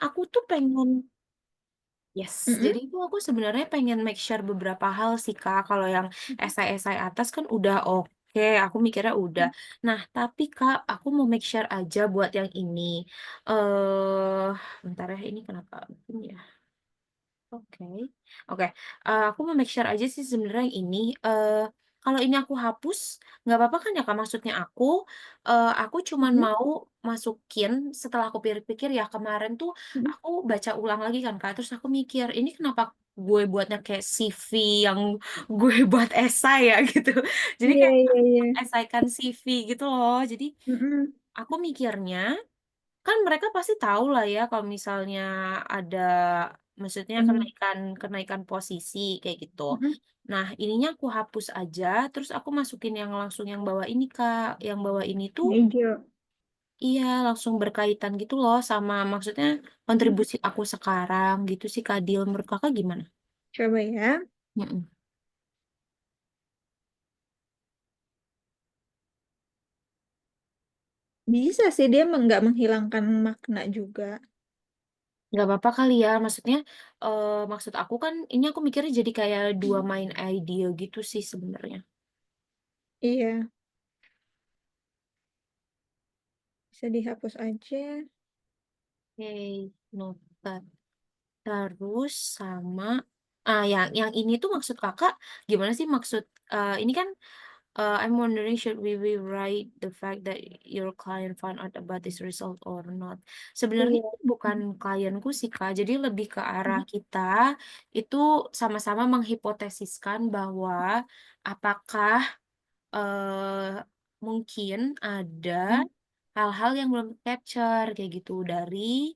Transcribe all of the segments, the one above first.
aku tuh pengen yes, Mhm, jadi itu aku sebenarnya pengen make sure beberapa hal sih, Kak. Kalau yang mhm, esai-esai atas kan udah oke, aku mikirnya udah. mhm. Nah, tapi Kak, aku mau make sure aja buat yang ini. Eh, bentar ya, ini kenapa? Ini ya. Oke, oke, aku mau make sure aja sih sebenarnya yang ini, kalau ini aku hapus, nggak apa-apa kan ya, Kak? Maksudnya aku cuman Mhm, mau masukin setelah aku pikir-pikir ya, kemarin tuh mhm. aku baca ulang lagi kan, Kak, terus aku mikir, "Ini kenapa gue buatnya kayak CV yang gue buat esai ya?" Gitu. Jadi Iya kayak iya iya. esaikan CV gitu loh. Jadi Mhm, aku mikirnya kan mereka pasti tahu lah ya kalau misalnya ada maksudnya bener, kenaikan kenaikan posisi kayak gitu. mhm. Nah, ininya aku hapus aja, terus aku masukin yang langsung yang bawah ini, Kak. Yang bawah ini tuh Yang ijo. iya, langsung berkaitan gitu loh sama maksudnya Mhm. kontribusi aku sekarang gitu sih, Kak Deal. Menurut Kakak gimana? Coba ya. Mhm. Bisa sih dia nggak menghilangkan makna juga. Nggak apa-apa kali ya, maksudnya, maksud aku kan ini aku mikirnya jadi kayak 2 Mhm. main idea gitu sih sebenarnya. Iya, bisa dihapus aja. Oke, noted. Terus sama yang ini tuh maksud Kakak gimana sih? Maksud ini kan, I'm wondering should we write the fact that your client found out about this result or not? Sebenarnya Iya. ini bukan Mhm, klienku sih, Kak, jadi lebih ke arah mhm, kita itu sama-sama menghipotesiskan bahwa apakah, eee, mungkin ada mhm. hal-hal yang belum capture kayak gitu dari,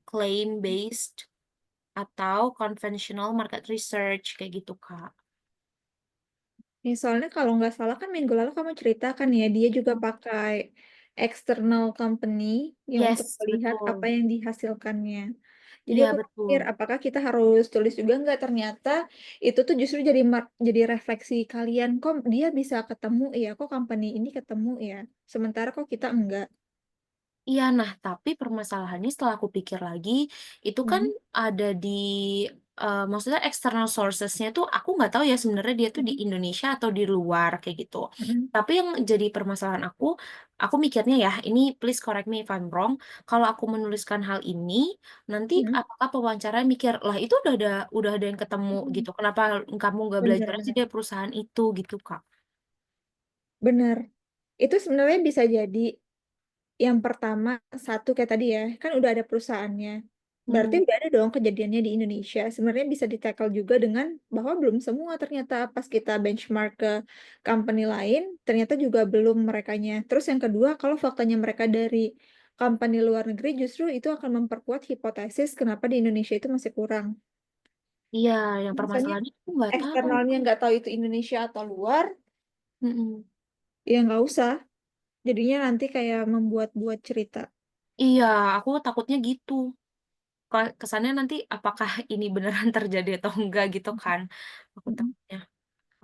claim based atau conventional market research kayak gitu, Kak. Ya soalnya kalau nggak salah kan minggu lalu kamu ceritakan ya, dia juga Mhm. pakai external company yang untuk Yes, melihat apa betul. yang dihasilkannya. Jadi Iya, aku mikir, betul. apakah kita harus tulis juga nggak? Ternyata itu tuh justru jadi refleksi kalian, kok dia bisa ketemu ya, kok company ini ketemu ya, sementara kok kita enggak. Iya, nah tapi permasalahannya setelah aku pikir lagi, itu kan Mhm, ada di maksudnya external sources-nya tuh aku nggak tahu ya sebenarnya dia tuh di mhm, Indonesia atau di luar kayak gitu. mhm, Tapi yang jadi permasalahan aku mikirnya ya, ini please correct me if I'm wrong, kalau aku menuliskan hal ini, nanti mhm, apakah pewawancara mikir, "Lah itu udah ada yang ketemu mhm. gitu, kenapa kamu nggak belajar Bener aja bener dari perusahaan itu?" Gitu, Kak. bener. Itu sebenarnya bisa jadi yang pertama, satu kayak tadi ya, kan udah ada perusahaannya. Berarti Mhm. udah ada dong kejadiannya di Indonesia. Sebenarnya bisa di-tackle juga dengan bahwa belum semua ternyata pas kita benchmark ke company lain, ternyata juga belum merekanya. Terus yang kedua, kalau faktanya mereka dari company luar negeri, justru itu akan memperkuat hipotesis kenapa di Indonesia itu masih kurang. Iya, yang Misalnya permasalahannya aku nggak tahu. eksternalnya nggak tahu itu Indonesia atau luar, Mhm. ya nggak usah. Jadinya nanti kayak membuat-buat cerita. Iya, aku takutnya gitu. Kesannya nanti apakah ini beneran terjadi atau enggak gitu kan, aku Mhm. takutnya.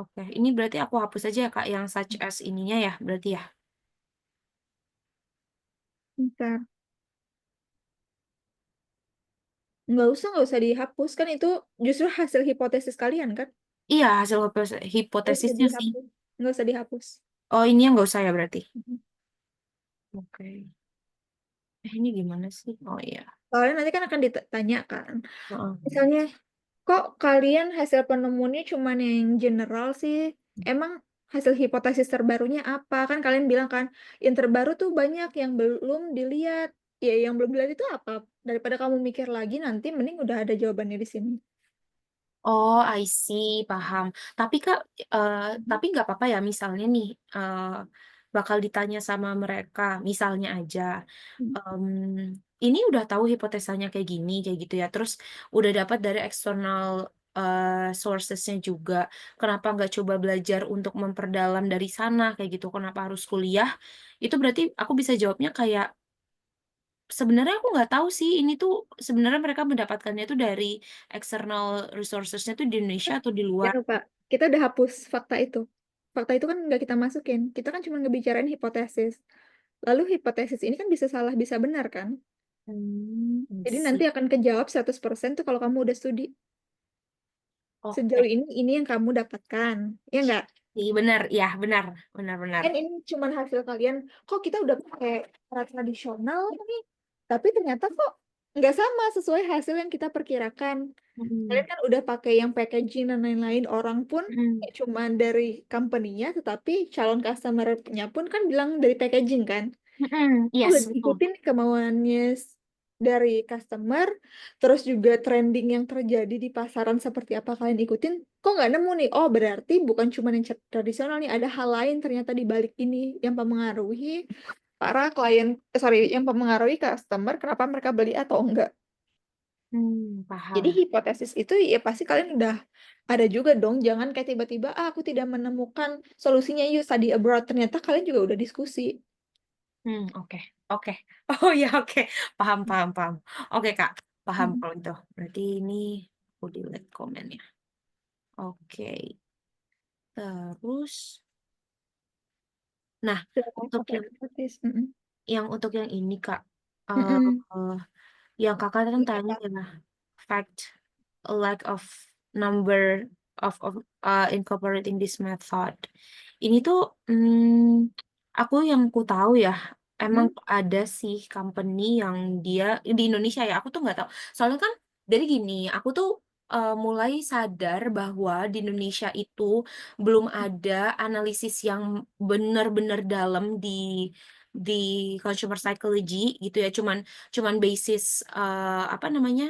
Oke, ini berarti aku hapus aja ya, Kak, yang such as ininya ya, berarti ya? Bentar. Nggak usah dihapus, kan itu justru hasil hipotesis kalian kan? Iya, hasil Nggak usah hipotesisnya sih. dihapus nggak usah dihapus. Oh, ini yang nggak usah ya berarti? Mhm. Oke. Ini gimana sih? Oh, iya. Soalnya nanti kan akan ditanya kan, Heeh. misalnya, "Kok kalian hasil penemuannya cuman yang general sih? Emang hasil hipotesis terbarunya apa?" Kan kalian bilang kan, "Yang terbaru tuh banyak yang belum dilihat." Ya yang belum dilihat itu apa? Daripada kamu mikir lagi nanti mending udah ada jawabannya di sini. Oh, I see, paham. Tapi Kak, Mhm, tapi nggak apa-apa ya misalnya nih, bakal ditanya sama mereka, misalnya aja, mhm, ini udah tahu hipotesanya kayak gitu ya, terus udah dapat dari eksternal, sources-nya juga, kenapa nggak coba belajar untuk memperdalam dari sana, kayak gitu, kenapa harus kuliah? Itu berarti aku bisa jawabnya kayak, sebenarnya aku nggak tahu sih, ini tuh sebenarnya mereka mendapatkannya tuh dari external resources-nya tuh di Indonesia atau di luar. jangan lupa, kita udah hapus fakta itu. Fakta itu kan nggak kita masukin, kita kan cuma ngebicarain hipotesis. Lalu hipotesis ini kan bisa salah, bisa benar kan? I Jadi nanti see. akan kejawab 100% tuh kalau kamu udah studi. Oke. Sejauh ini yang kamu dapatkan, ya nggak? Iya benar, ya benar, benar-benar. Kan ini cuman hasil kalian, kok kita udah pakai cara tradisional nih, tapi ternyata kok nggak sama sesuai hasil yang kita perkirakan. Kalian Mm-mm. kan udah pakai yang packaging dan lain-lain, orang pun Mm-mm. kayak cuman dari company-nya, tetapi calon customer-nya pun kan bilang dari packaging kan. Mm-mm. Udah Yes, betul. ikutin kemauannya dari customer, terus juga trending yang terjadi di pasaran seperti apa kalian ikutin, kok nggak nemu nih? Oh, berarti bukan cuma yang tradisional nih, ada hal lain ternyata di balik ini yang mempengaruhi para klien, sorry, yang mempengaruhi customer, kenapa mereka beli atau enggak. Jadi Paham. hipotesis itu ya pasti kalian udah ada juga dong, jangan kayak tiba-tiba, ah, aku tidak menemukan solusinya, yuk study abroad. Ternyata kalian juga udah diskusi. Oke, oke. Oh ya, oke. Paham, paham, paham. Oke, Kak. Paham Mm. kalau itu. Berarti ini aku delete komennya. Oke. Terus, nah, Silakan untuk pakai hipotesis. Mm-mm. untuk yang ini, Kak. Mm-mm. eh yang Kakak kan Ini tanya apa? ya, fact a lack of number of incorporating this method. Ini tuh aku yang ku tahu ya, emang Hmm? ada sih company yang dia di Indonesia ya. Aku tuh nggak tahu. Soalnya kan dari gini, aku tuh mulai sadar bahwa di Indonesia itu belum ada analisis yang benar-benar dalam di consumer psychology gitu ya. Cuman cuman basis apa namanya?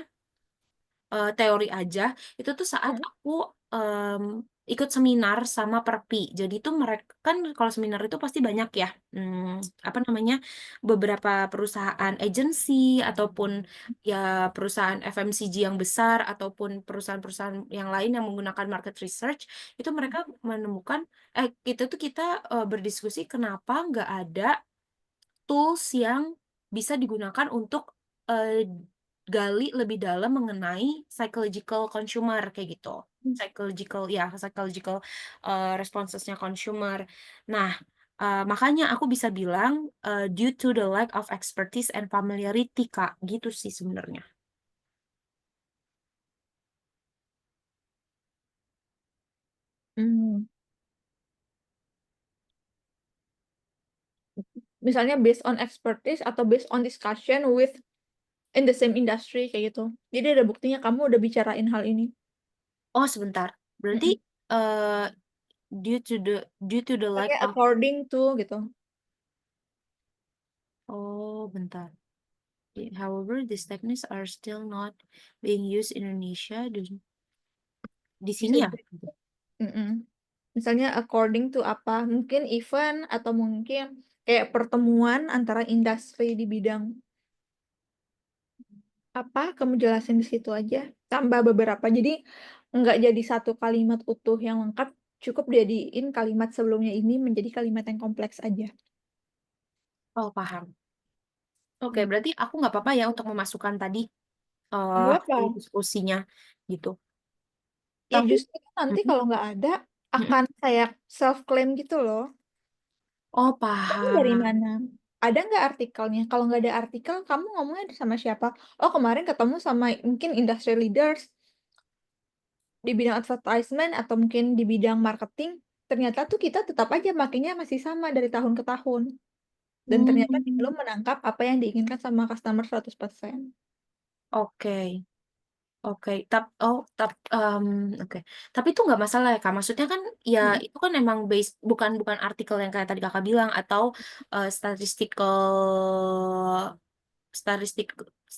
Teori aja itu tuh saat Mm-mm. aku em, ikut seminar sama Perpi. Jadi itu mereka kan kalau seminar itu pasti banyak ya apa namanya beberapa perusahaan agensi ataupun ya perusahaan FMCG yang besar ataupun perusahaan-perusahaan yang lain yang menggunakan market research itu mereka menemukan kita berdiskusi kenapa nggak ada tools yang bisa digunakan untuk eh, gali lebih dalam mengenai psychological consumer kayak gitu. Psychological responsesnya consumer. Nah, makanya aku bisa bilang due to the lack of expertise and familiarity, Kak, gitu sih sebenarnya. Hmm. Misalnya based on expertise atau based on discussion with in the same industry kayak gitu. Jadi ada buktinya kamu udah bicarain hal ini. Oh, sebentar. Berarti Mm-mm. eh, due to the lack Pokoknya of according to gitu. oh, bentar. However, these techniques are still not being used in Indonesia. Di Bisa sini ya? jadi. Mm-mm. Misalnya according to apa? Mungkin event atau mungkin kayak pertemuan antara industri di bidang apa? Kamu jelasin di situ aja. Tambah beberapa. Jadi nggak jadi satu kalimat utuh yang lengkap. Cukup jadiin kalimat sebelumnya ini menjadi kalimat yang kompleks aja. Oh, paham. Oke, Hmm. berarti aku nggak apa-apa ya untuk memasukkan tadi Nggak hasil apa. diskusinya gitu. Ya Tapi, justru nanti mm-mm, kalau nggak ada mm-mm. akan kayak self claim gitu loh. Oh, Kamu dari paham. mana? Ada nggak artikelnya? Kalau nggak ada artikel, kamu ngomongnya sama siapa? Oh, kemarin ketemu sama mungkin industry leaders di bidang advertisement atau mungkin di bidang marketing. Ternyata tuh kita tetap aja makanya masih sama dari tahun ke tahun. Dan ternyata Hmm, belum menangkap apa yang diinginkan sama customer 100%. oke. Oke, oke. Tapi itu nggak masalah ya, Kak. Maksudnya kan, ya Mm. itu kan emang base, bukan bukan artikel yang kayak tadi Kakak bilang atau statistik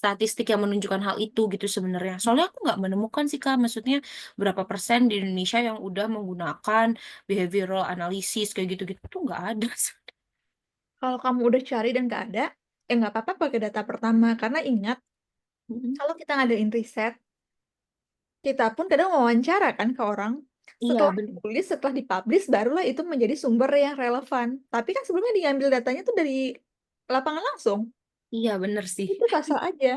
statistik yang menunjukkan hal itu gitu sebenarnya. Soalnya aku nggak menemukan sih Kak, maksudnya berapa persen di Indonesia yang udah menggunakan behavioral analysis kayak gitu-gitu tuh nggak ada. Kalau kamu udah cari dan nggak ada, ya nggak apa-apa pakai data pertama. Karena ingat, Mm-mm. kalau kita ngadain riset, kita pun kadang wawancara kan ke orang. Iya Setelah benar. ditulis, setelah dipublish, barulah itu menjadi sumber yang relevan. Tapi kan sebelumnya diambil datanya tuh dari lapangan langsung. Iya bener sih. Itu sah-sah aja.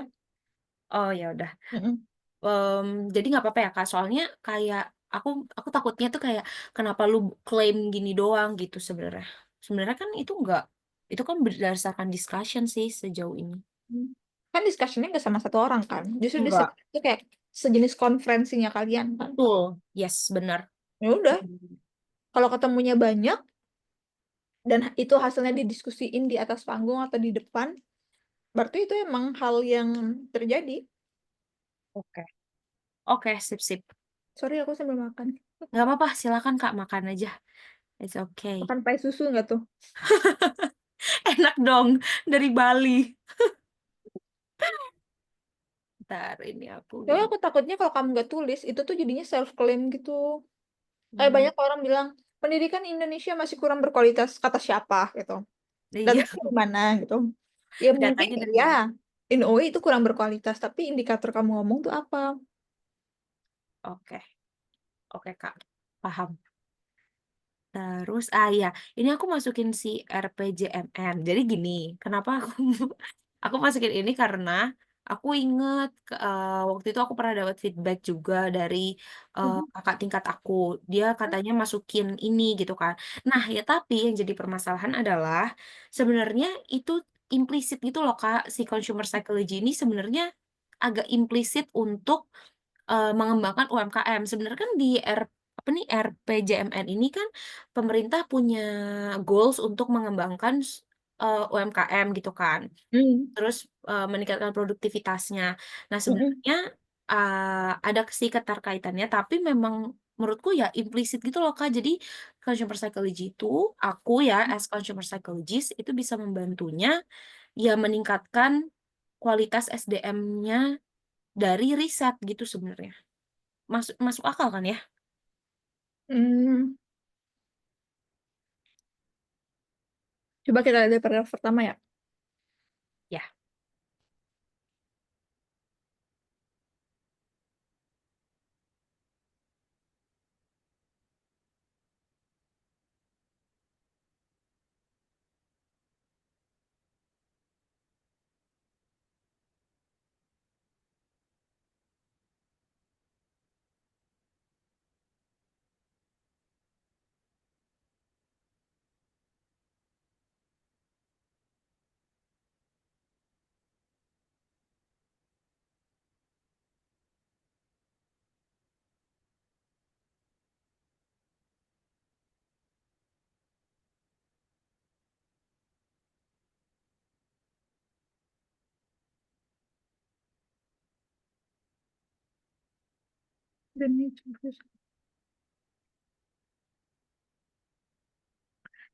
Oh ya udah. Mm-mm. Em, jadi nggak apa-apa ya Kak. Soalnya kayak aku aku takutnya tuh kayak kenapa lu klaim gini doang gitu sebenarnya. Sebenarnya kan itu nggak itu kan berdasarkan discussion sih sejauh ini. Kan kan discussion-nya nggak sama satu orang kan, justru Enggak. itu kayak sejenis konferensinya kalian kan. Betul. Yes, benar. Ya udah, kalau ketemunya banyak dan itu hasilnya didiskusiin di atas panggung atau di depan, berarti itu emang hal yang terjadi. Oke. Oke, sip, sip. Sorry, aku sambil makan. Nggak apa-apa, silakan Kak, makan aja. It's okay. Makan pai susu nggak tuh? Enak dong, dari Bali. Ntar ini aku Soalnya aku takutnya kalau kamu nggak tulis, itu tuh jadinya self claim gitu. Kayak Hmm, banyak orang bilang, pendidikan Indonesia masih kurang berkualitas, kata siapa gitu. iya, Datanya dari mana gitu. Ya mungkin datanya dari ya, mana? in a way itu kurang berkualitas, tapi indikator kamu ngomong tuh apa? Oke, oke Kak, paham. Terus, iya, ini aku masukin si RPJMN. Jadi gini, kenapa aku aku masukin ini karena aku inget waktu itu aku pernah dapat feedback juga dari Mhm. kakak tingkat aku. Dia katanya masukin ini gitu kan. Nah, ya tapi yang jadi permasalahan adalah sebenarnya itu implisit gitu loh Kak, si consumer psychology ini sebenarnya agak implisit untuk mengembangkan UMKM. Sebenarnya kan di apa nih, RPJMN ini kan pemerintah punya goals untuk mengembangkan UMKM gitu kan. Hmm. Terus, meningkatkan produktivitasnya. Nah, Mm-mm. sebenarnya, ada sih keterkaitannya, tapi memang menurutku ya implisit gitu loh, Kak. Jadi consumer psychology itu, aku ya as consumer psychologist itu bisa membantunya, ya meningkatkan kualitas SDM-nya dari riset gitu sebenarnya. Masuk masuk akal kan ya? Hmm. Coba kita lihat dari paragraf pertama ya. Ya.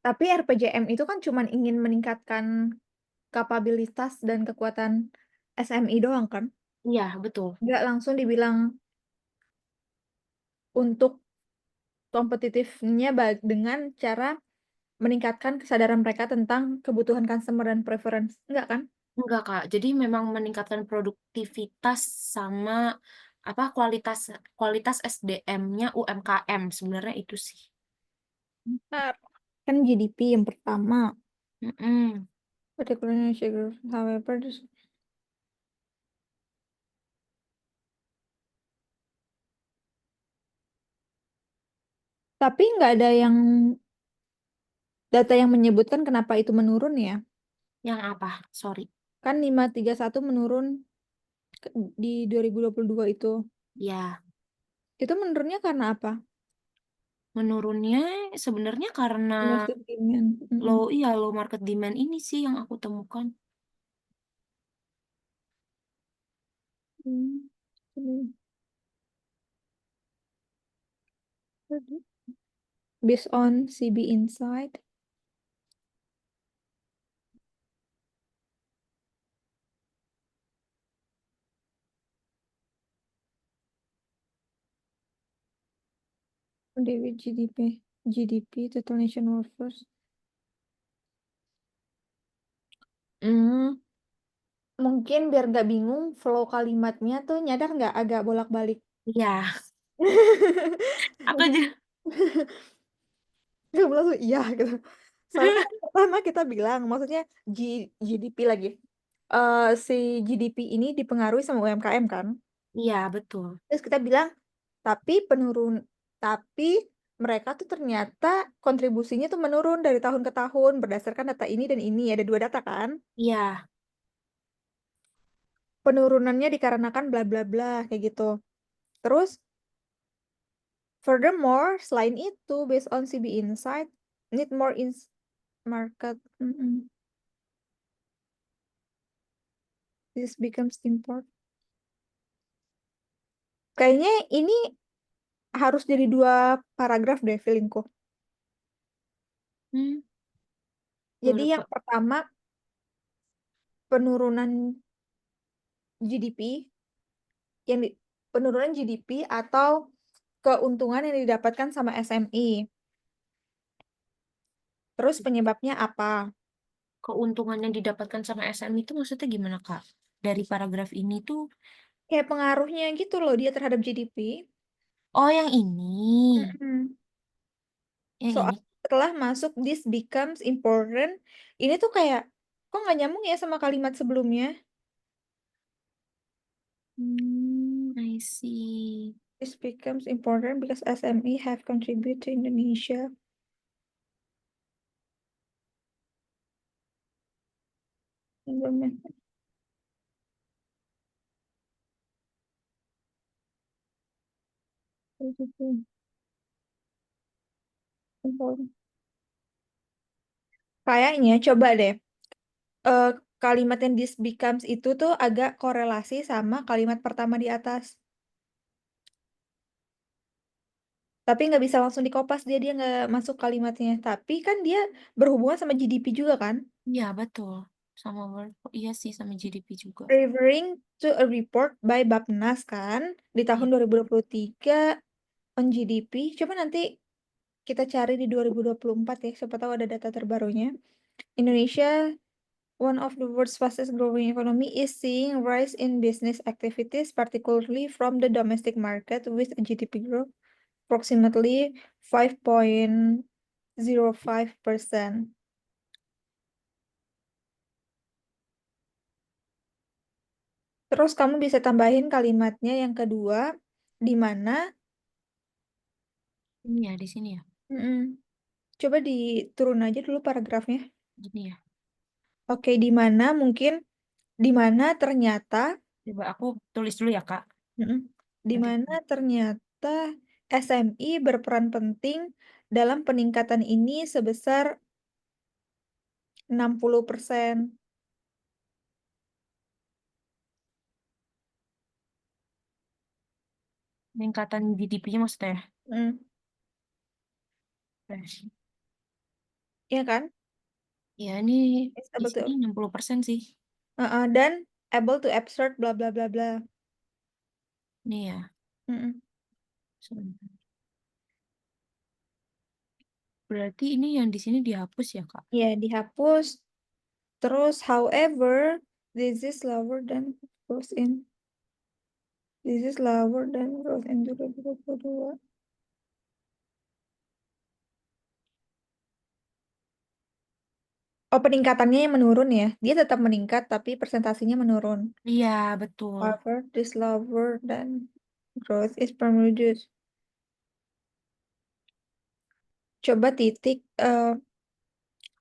Tapi RPJM itu kan cuma ingin meningkatkan kapabilitas dan kekuatan SMI doang kan? Iya, betul. Nggak langsung dibilang untuk kompetitifnya dengan cara meningkatkan kesadaran mereka tentang kebutuhan customer dan preference. Enggak kan? Enggak, Kak. Jadi memang meningkatkan produktivitas sama apa kualitas kualitas SDM-nya UMKM sebenarnya itu sih. Bentar. Kan GDP yang pertama. Mm-mm. Particularly sugar, however, tapi nggak ada yang data yang menyebutkan kenapa itu menurun ya. Yang apa? Sorry. Kan 531 menurun di 2022 itu. Ya, Itu menurunnya karena apa? menurunnya sebenarnya karena Domestic demand. low, Mm-mm. iya, low market demand ini sih yang aku temukan. Hmm. Based on CB Insight. David GDP, total nation workforce. Hmm, mungkin biar nggak bingung, flow kalimatnya tuh nyadar nggak agak bolak-balik. Iya, aku aja. Kamu langsung iya gitu. Soalnya kan pertama kita bilang, maksudnya GDP lagi. Si GDP ini dipengaruhi sama UMKM kan. Iya, betul. Terus kita bilang, tapi mereka tuh ternyata kontribusinya tuh menurun dari tahun ke tahun berdasarkan data ini dan ini. Ada dua data kan. Iya, penurunannya dikarenakan bla bla bla kayak gitu. Terus furthermore, selain itu, based on CB Insight, need more in market. This becomes important. Kayaknya ini harus jadi 2 paragraf deh, feelingku. Hmm, Jadi boleh yang Kak. pertama, penurunan GDP, penurunan GDP atau keuntungan yang didapatkan sama SMI. Terus penyebabnya apa? Keuntungan yang didapatkan sama SM itu maksudnya gimana Kak? Dari paragraf ini tuh, Kayak pengaruhnya gitu loh dia terhadap GDP. oh yang ini, Mm-mm. yang Soal ini. setelah masuk this becomes important, ini tuh kayak kok nggak nyambung ya sama kalimat sebelumnya. I see. This becomes important because SME have contributed to Indonesia. Implement- Kayaknya coba deh, eh, kalimat yang this becomes itu tuh agak korelasi sama kalimat pertama di atas. Tapi nggak bisa langsung dikopas dia nggak masuk kalimatnya. Tapi kan dia berhubungan sama GDP juga kan? Iya betul. Sama World. Iya sih sama GDP juga. Referring to a report by Bappenas kan di Iya. tahun 2023 on GDP. Coba nanti kita cari di 2024 ya, siapa tahu ada data terbarunya. Indonesia, one of the world's fastest growing economy, is seeing rise in business activities, particularly from the domestic market, with a GDP growth approximately 5.05%. Terus kamu bisa tambahin kalimatnya yang kedua, di mana, Ini ya di sini ya. mm-mm. Coba diturun aja dulu paragrafnya. Gini ya. Oke, di mana ternyata, Coba aku tulis dulu ya Kak. mm-mm. Di Nanti. mana ternyata SMI berperan penting dalam peningkatan ini sebesar 60%. Peningkatan GDP-nya maksudnya. Mm. Ya. Iya kan? Ya ini It's di able sini to, 60% sih. dan able to absorb bla bla bla bla. Ini ya. Mm-mm. Sebentar. Berarti ini yang di sini dihapus ya Kak? Ya, dihapus. Terus, however, this is lower than growth in this is lower than growth in 2022. Oh, peningkatannya yang menurun ya. Dia tetap meningkat, tapi presentasinya menurun. Iya betul. However, this lower than growth is primarily. Coba titik.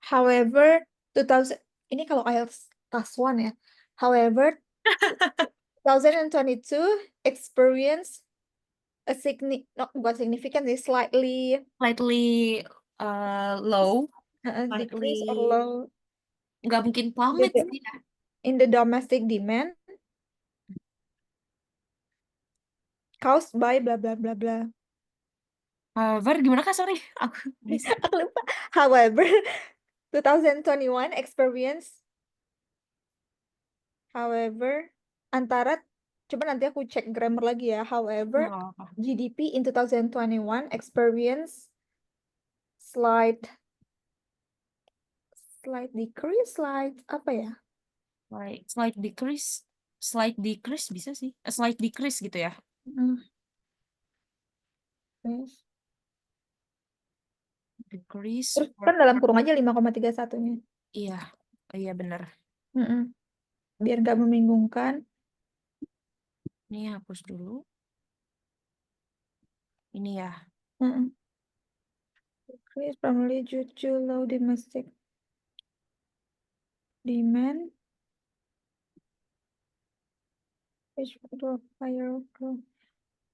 However, 2000 ini kalau IELTS class 1 ya. However, 2022 experience a no, bukan significant sih, slightly Slightly low. Slightly decrease or low nggak mungkin in the, plummet sih ya. in the domestic demand caused by bla bla bla bla. Var gimana Kak? Sorry. Aku bisa. Aku lupa. However, 2021 experience, however, antara, coba nanti aku cek grammar lagi ya. However, Nggak apa-apa. GDP in 2021 experience slight slight decrease, slight apa ya? Slight decrease bisa sih. Slight decrease gitu ya. Hmm, yes. Decrease Terus per, kan dalam kurung aja 5,31-nya. iya, iya bener. Mm-mm. Biar nggak membingungkan. Ini hapus dulu. Ini ya. Mm-mm. Decrease primarily due to low domestic demand Which drove higher?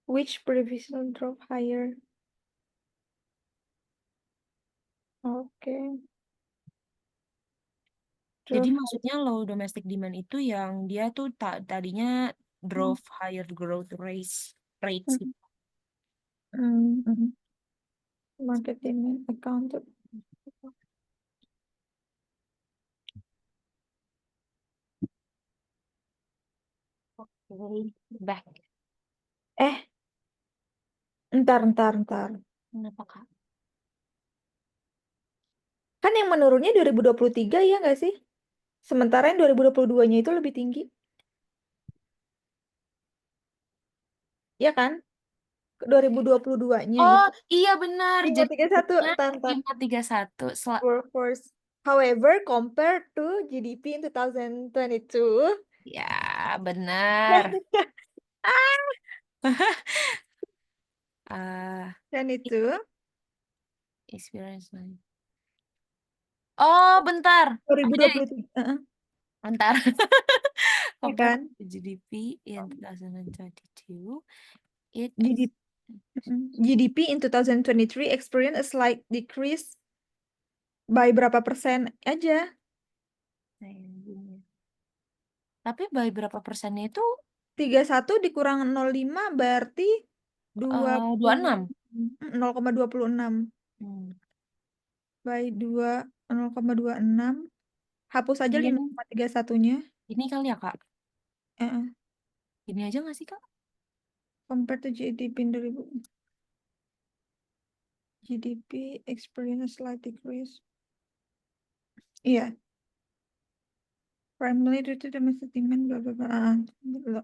Which previous drove higher? Oke, Jadi drove. maksudnya low domestic demand itu yang dia tuh tadinya Hmm, drove higher growth rates hmm, gitu. Market demand accounted. Oke, back. Eh, ntar. Kenapa Kak? Kan yang menurunnya 2023 ya nggak sih? Sementara yang 2022-nya itu lebih tinggi. Ya kan? 2022-nya Oh itu iya benar. Jadi 531, turunnya entar. 531. Workforce. However, compared to GDP in 2022, Ya benar. Ah, dan itu experience line. Oh bentar. Ada nih. 2023, Bentar. ya Compared kan? to GDP in 2022, it GDP, GDP in 2023 experienced a slight decrease by berapa persen aja? Tapi by berapa persennya itu 31 dikurang 0,5 berarti 26. 0,26 Hmm. by 0,26. Hapus aja Iya nih. 5,31-nya. Ini kali ya Kak. Eh, Ini aja nggak sih Kak? Compared to GDP in 2000, GDP experience a slight decrease. Iya, primarily due to domestic demand, bla bla bla.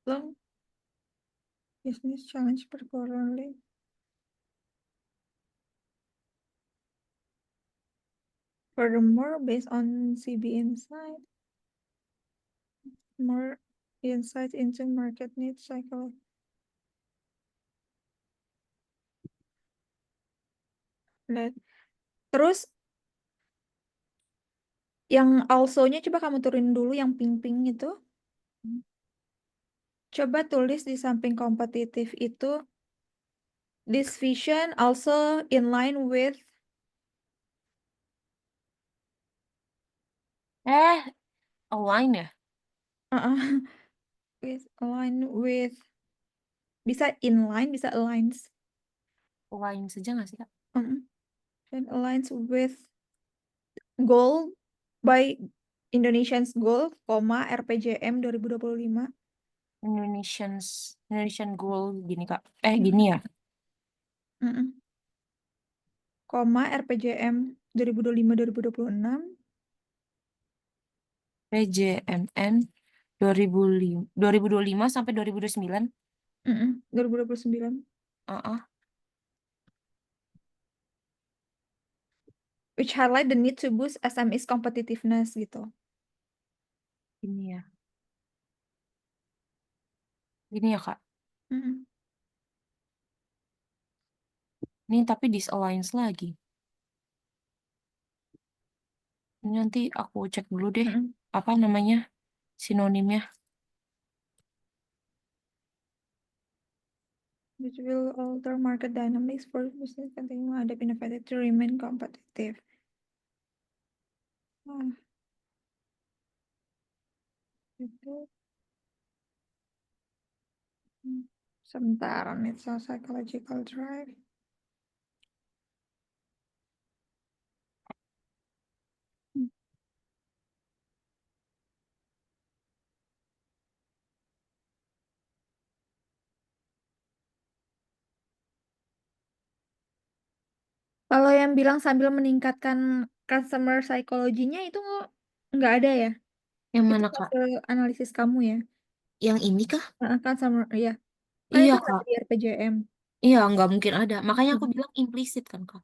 Long business challenge particularly. Furthermore, based on CB Insight, more insight into market needs cycle. Lihat. Terus yang also-nya coba kamu turunin dulu yang pink-pink itu. Coba tulis di samping kompetitif itu, this vision also in line with Align ya? uh, with align with, bisa inline, bisa aligns. Align saja nggak sih Kak? And aligns with goal by Indonesian's goal, RPJM 2025. Indonesian goal gini Kak. Gini Mm, ya. mm, RPJM 2025-2026. PJMN 2005 sampai 2029. 2029. Heeh, Which highlight the need to boost SME's competitiveness gitu. gini ya. Gini ya Kak. Mm, Ini tapi disaligns lagi. Ini nanti aku cek dulu deh. mm. Apa namanya? Sinonimnya. Which will alter market dynamics for business continue to adapt innovative to remain competitive. Ah, itu. Sebentar, it's a psychological drive. Kalau yang bilang sambil meningkatkan customer psychology-nya itu nggak ada ya? Yang Itu mana Kak? hasil analisis kamu ya? Yang ini kah? Customer, iya. Kan itu Iya nggak Kak. di RPJM. Iya, nggak mungkin ada. Makanya aku Hmm. bilang implisit kan Kak.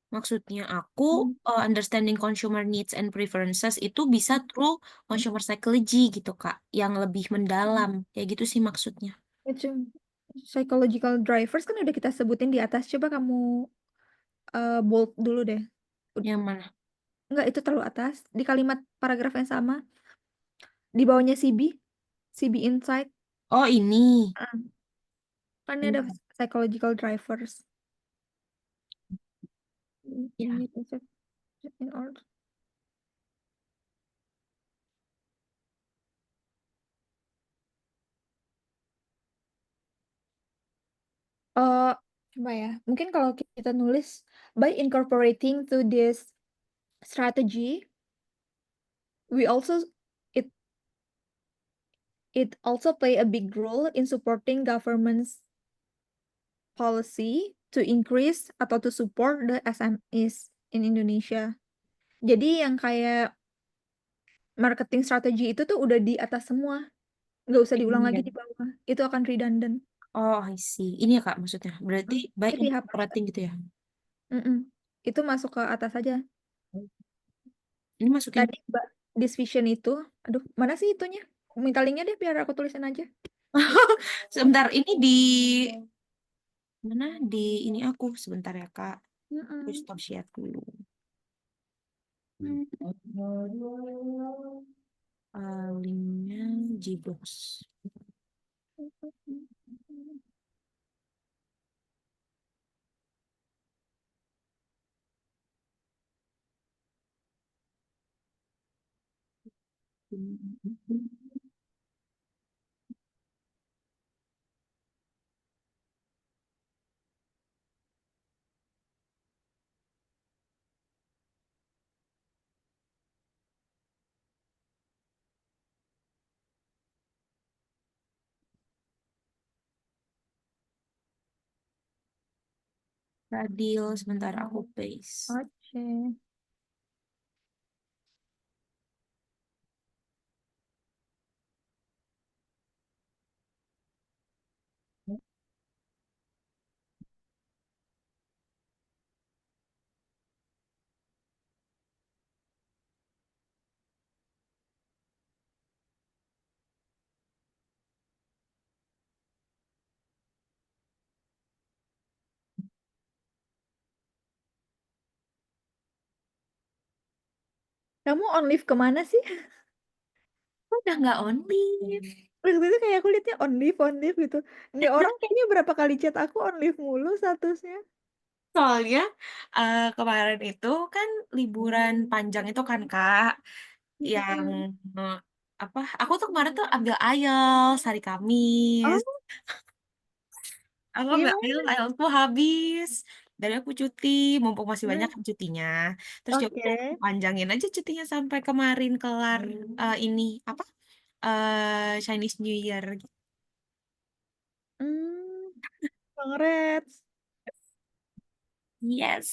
Maksudnya aku Hmm. understanding consumer needs and preferences itu bisa through consumer psychology gitu Kak, yang lebih mendalam. Kayak gitu sih maksudnya. Itu psychological drivers kan udah kita sebutin di atas. Coba kamu bold dulu deh. Yang mana? Enggak, itu terlalu atas. Di kalimat paragraf yang sama, di bawahnya CB Insight. Oh, ini. Ah, kan ini ada Ini. psychological drivers. Ya. Ini konsep in order. Eh, Coba ya. Mungkin kalau kita nulis by incorporating to this strategy, we also it it also play a big role in supporting government's policy to increase atau to support the SMEs in Indonesia. Jadi yang kayak marketing strategi itu tuh udah di atas semua, nggak usah diulang Ini lagi ya. di bawah. Itu akan redundant. Oh, I see. Ini ya Kak maksudnya. Berarti by Itu dihapus. incorporating gitu ya. Mm-mm. Itu masuk ke atas aja. Ini masukin. Tadi Mbak this vision itu, aduh, mana sih itunya? Minta linknya deh biar aku tulisin aja. Sebentar, ini di mana? Di ini aku sebentar ya Kak. Aku Mm-mm. stop share dulu. Linknya Gbox. Radil, sebentar aku paste. Oke. Kamu on leave kemana sih? Udah nggak on leave. Waktu itu kayak aku liatnya on leave gitu. Nggak, orang kayaknya berapa kali chat aku on leave mulu statusnya. Soalnya kemarin itu kan liburan panjang itu kan Kak, yang Mm-mm. eh, apa? Aku tuh kemarin tuh ambil IELTS hari Kamis. Oh, Aku ambil gimana? IELTS, IELTS tuh habis. Dari aku cuti, mumpung masih banyak Hmm, kan cutinya. Terus ya udah oke. aku panjangin aja cutinya sampai kemarin kelar ini apa? Chinese New Year. Hmm, congrats. Yes.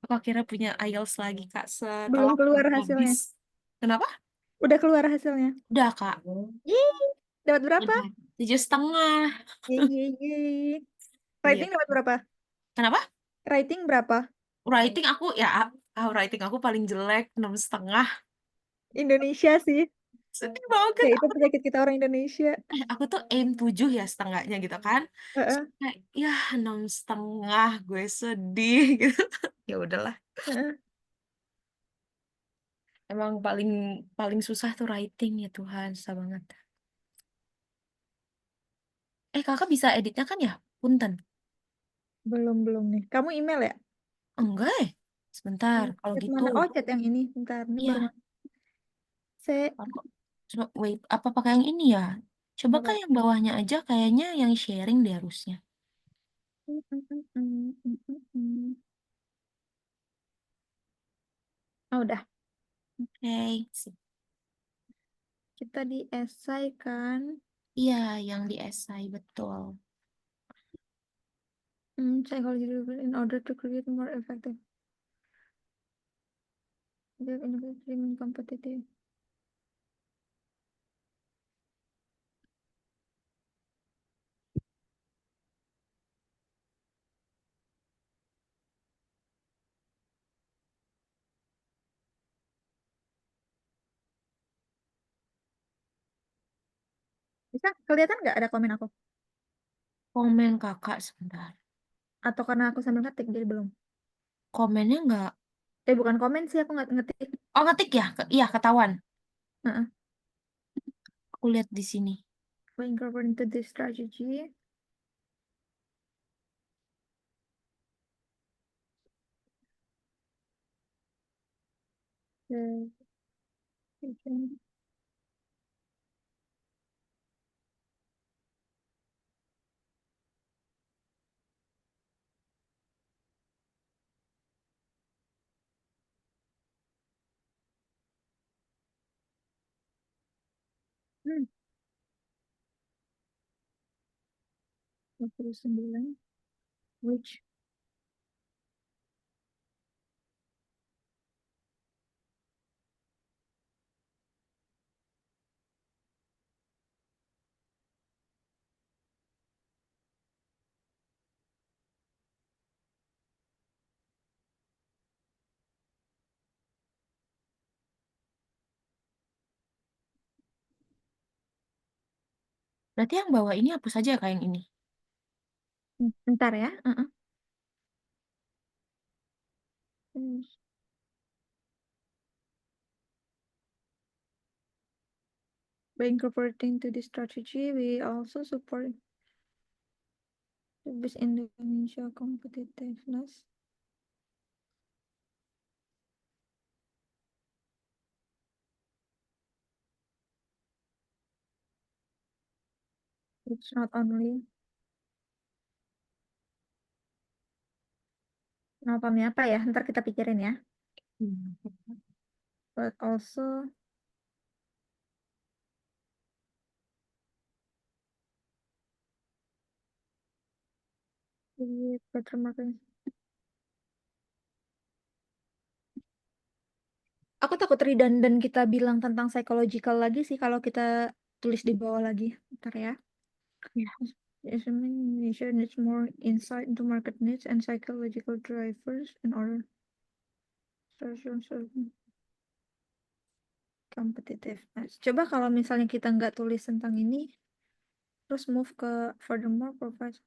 Aku akhirnya punya IELTS lagi Kak Belum setelah keluar habis. hasilnya. Kenapa? Udah keluar hasilnya. Udah Kak. Yeay, dapat berapa? Udah. 7,5. Yeay, yeay, yeay. Iya. Rating dapat berapa? Kenapa? Rating berapa? Writing aku ya, writing aku paling jelek 6,5. Indonesia sih. Sedih banget. Ya itu penyakit kita orang Indonesia. Aku tuh aim 7 ya setengahnya gitu kan. Terus Heeh, kayak, ya 6,5 gue sedih gitu. Ya udahlah. heeh. Emang paling paling susah tuh writing ya Tuhan, susah banget. Kakak bisa editnya kan ya? Punten. Belum nih. Kamu email ya? Enggak. Sebentar. Kalau Chat gitu, mana? Oh, chat yang ini. Bentar, ini baru iya. masuk. Saya Aku, wait, apa pakai yang ini ya? Coba kan enggak. yang bawahnya aja kayaknya yang sharing deh harusnya. Oh, udah. Oke, sip. Kita di esai kan. Iya, yang di esai betul. Psychology in order to create more effective innovation competitive. Bisa kelihatan nggak ada komen aku? Komen kakak sebentar. Atau karena aku sambil ngetik jadi belum? Komennya nggak. Bukan komen sih, aku nggak ngetik. Oh, ngetik ya? Iya, ketahuan. Heeh. Aku lihat di sini. We incorporate into this strategy. The vision. Hmm, 29. Which Berarti yang bawah ini hapus aja kayak yang ini. Bentar ya. Heeh. By incorporating to this strategy, we also support the best Indonesia competitiveness. It's not only nontonnya apa ya? Ntar kita pikirin ya. Hmm. But also with better marketing. Aku takut redundant kita bilang tentang psychological lagi sih kalau kita tulis di bawah lagi. Ntar ya. Ya. Indonesia needs more insight into market needs and psychological drivers in order to competitiveness. Coba kalau misalnya kita nggak tulis tentang ini, terus move ke furthermore provide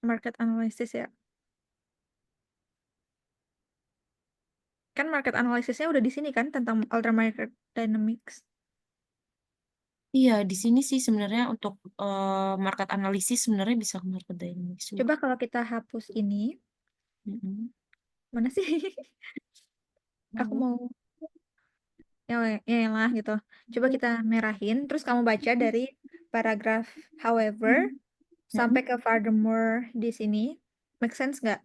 market analysis ya. Kan market analysisnya udah di sini kan tentang alter market dynamics. Iya, di sini sih sebenarnya untuk market analisis sebenarnya bisa ke market dynamics juga. Coba kalau kita hapus ini, Mm-mm. mana sih? Aku Mau. mau ya lah gitu. Coba kita merahin, terus kamu baca dari paragraf however sampai ke furthermore di sini. Make sense nggak?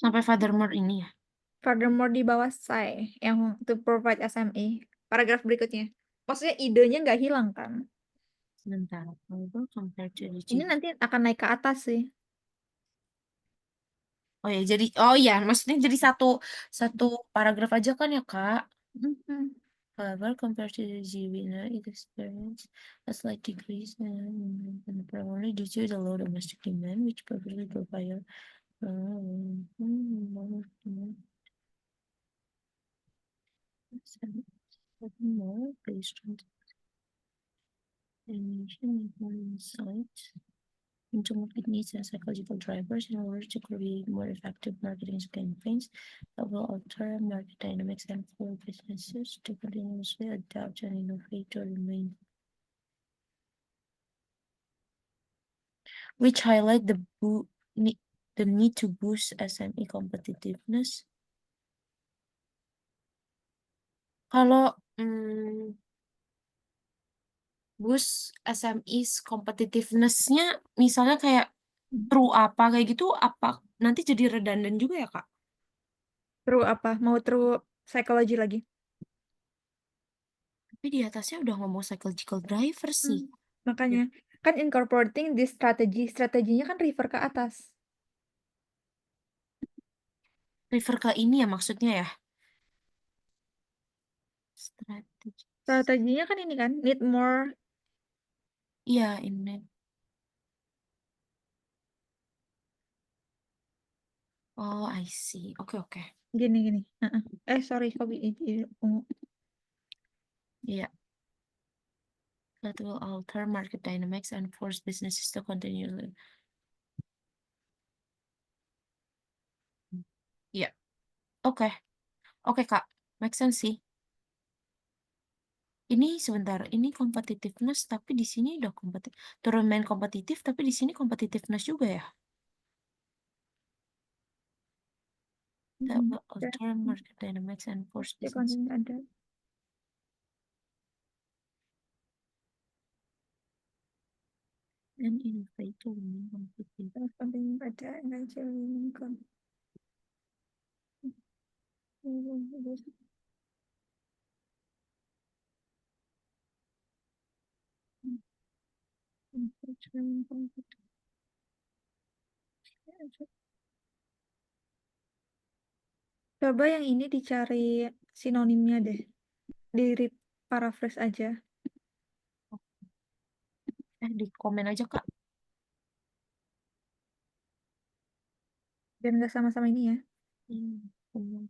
Sampai furthermore ini ya. Furthermore di bawah saya yang to provide SME. Paragraf berikutnya. Maksudnya idenya nggak hilang kan? Sebentar. Although compared to the Ini G. nanti akan naik ke atas sih. Oh ya, jadi oh ya, maksudnya jadi satu satu paragraf aja kan ya, Kak? Mhm. However, compared to the GVNA, it experienced a slight decrease in primarily due to the low domestic demand, which probably provide more based on the nation insights into market needs and psychological drivers in order to create more effective marketing campaigns that will alter market dynamics and for businesses to continuously adapt and innovate to remain, which highlight the need to boost SME competitiveness. Kalau boost SME competitiveness-nya misalnya kayak true apa kayak gitu apa nanti jadi redundant juga ya Kak? True apa? Mau true psychology lagi? Tapi di atasnya udah ngomong psychological driver Hmm. sih. Makanya kan incorporating this strategy, strateginya kan refer ke atas. Refer ke ini ya maksudnya ya. Strategi. Strateginya kan ini kan need more Iya ini. Oh I see. Oke oke. gini gini. Heeh. Sorry, kok ungu. Iya. That will alter market dynamics and force businesses to continue. Oke oke, Kak, make sense sih. Ini sebentar, ini competitiveness tapi di sini udah turun main kompetitif tapi di sini competitiveness juga ya? Mhm. Develop Ya, alternate market dynamics and force di business kontennya ada. and innovate to remain competitive. Terus kontennya ada energi lingkungan. Coba yang ini dicari sinonimnya deh. Di paraphrase aja. Di komen aja, Kak. Biar nggak sama-sama ini ya. Bener.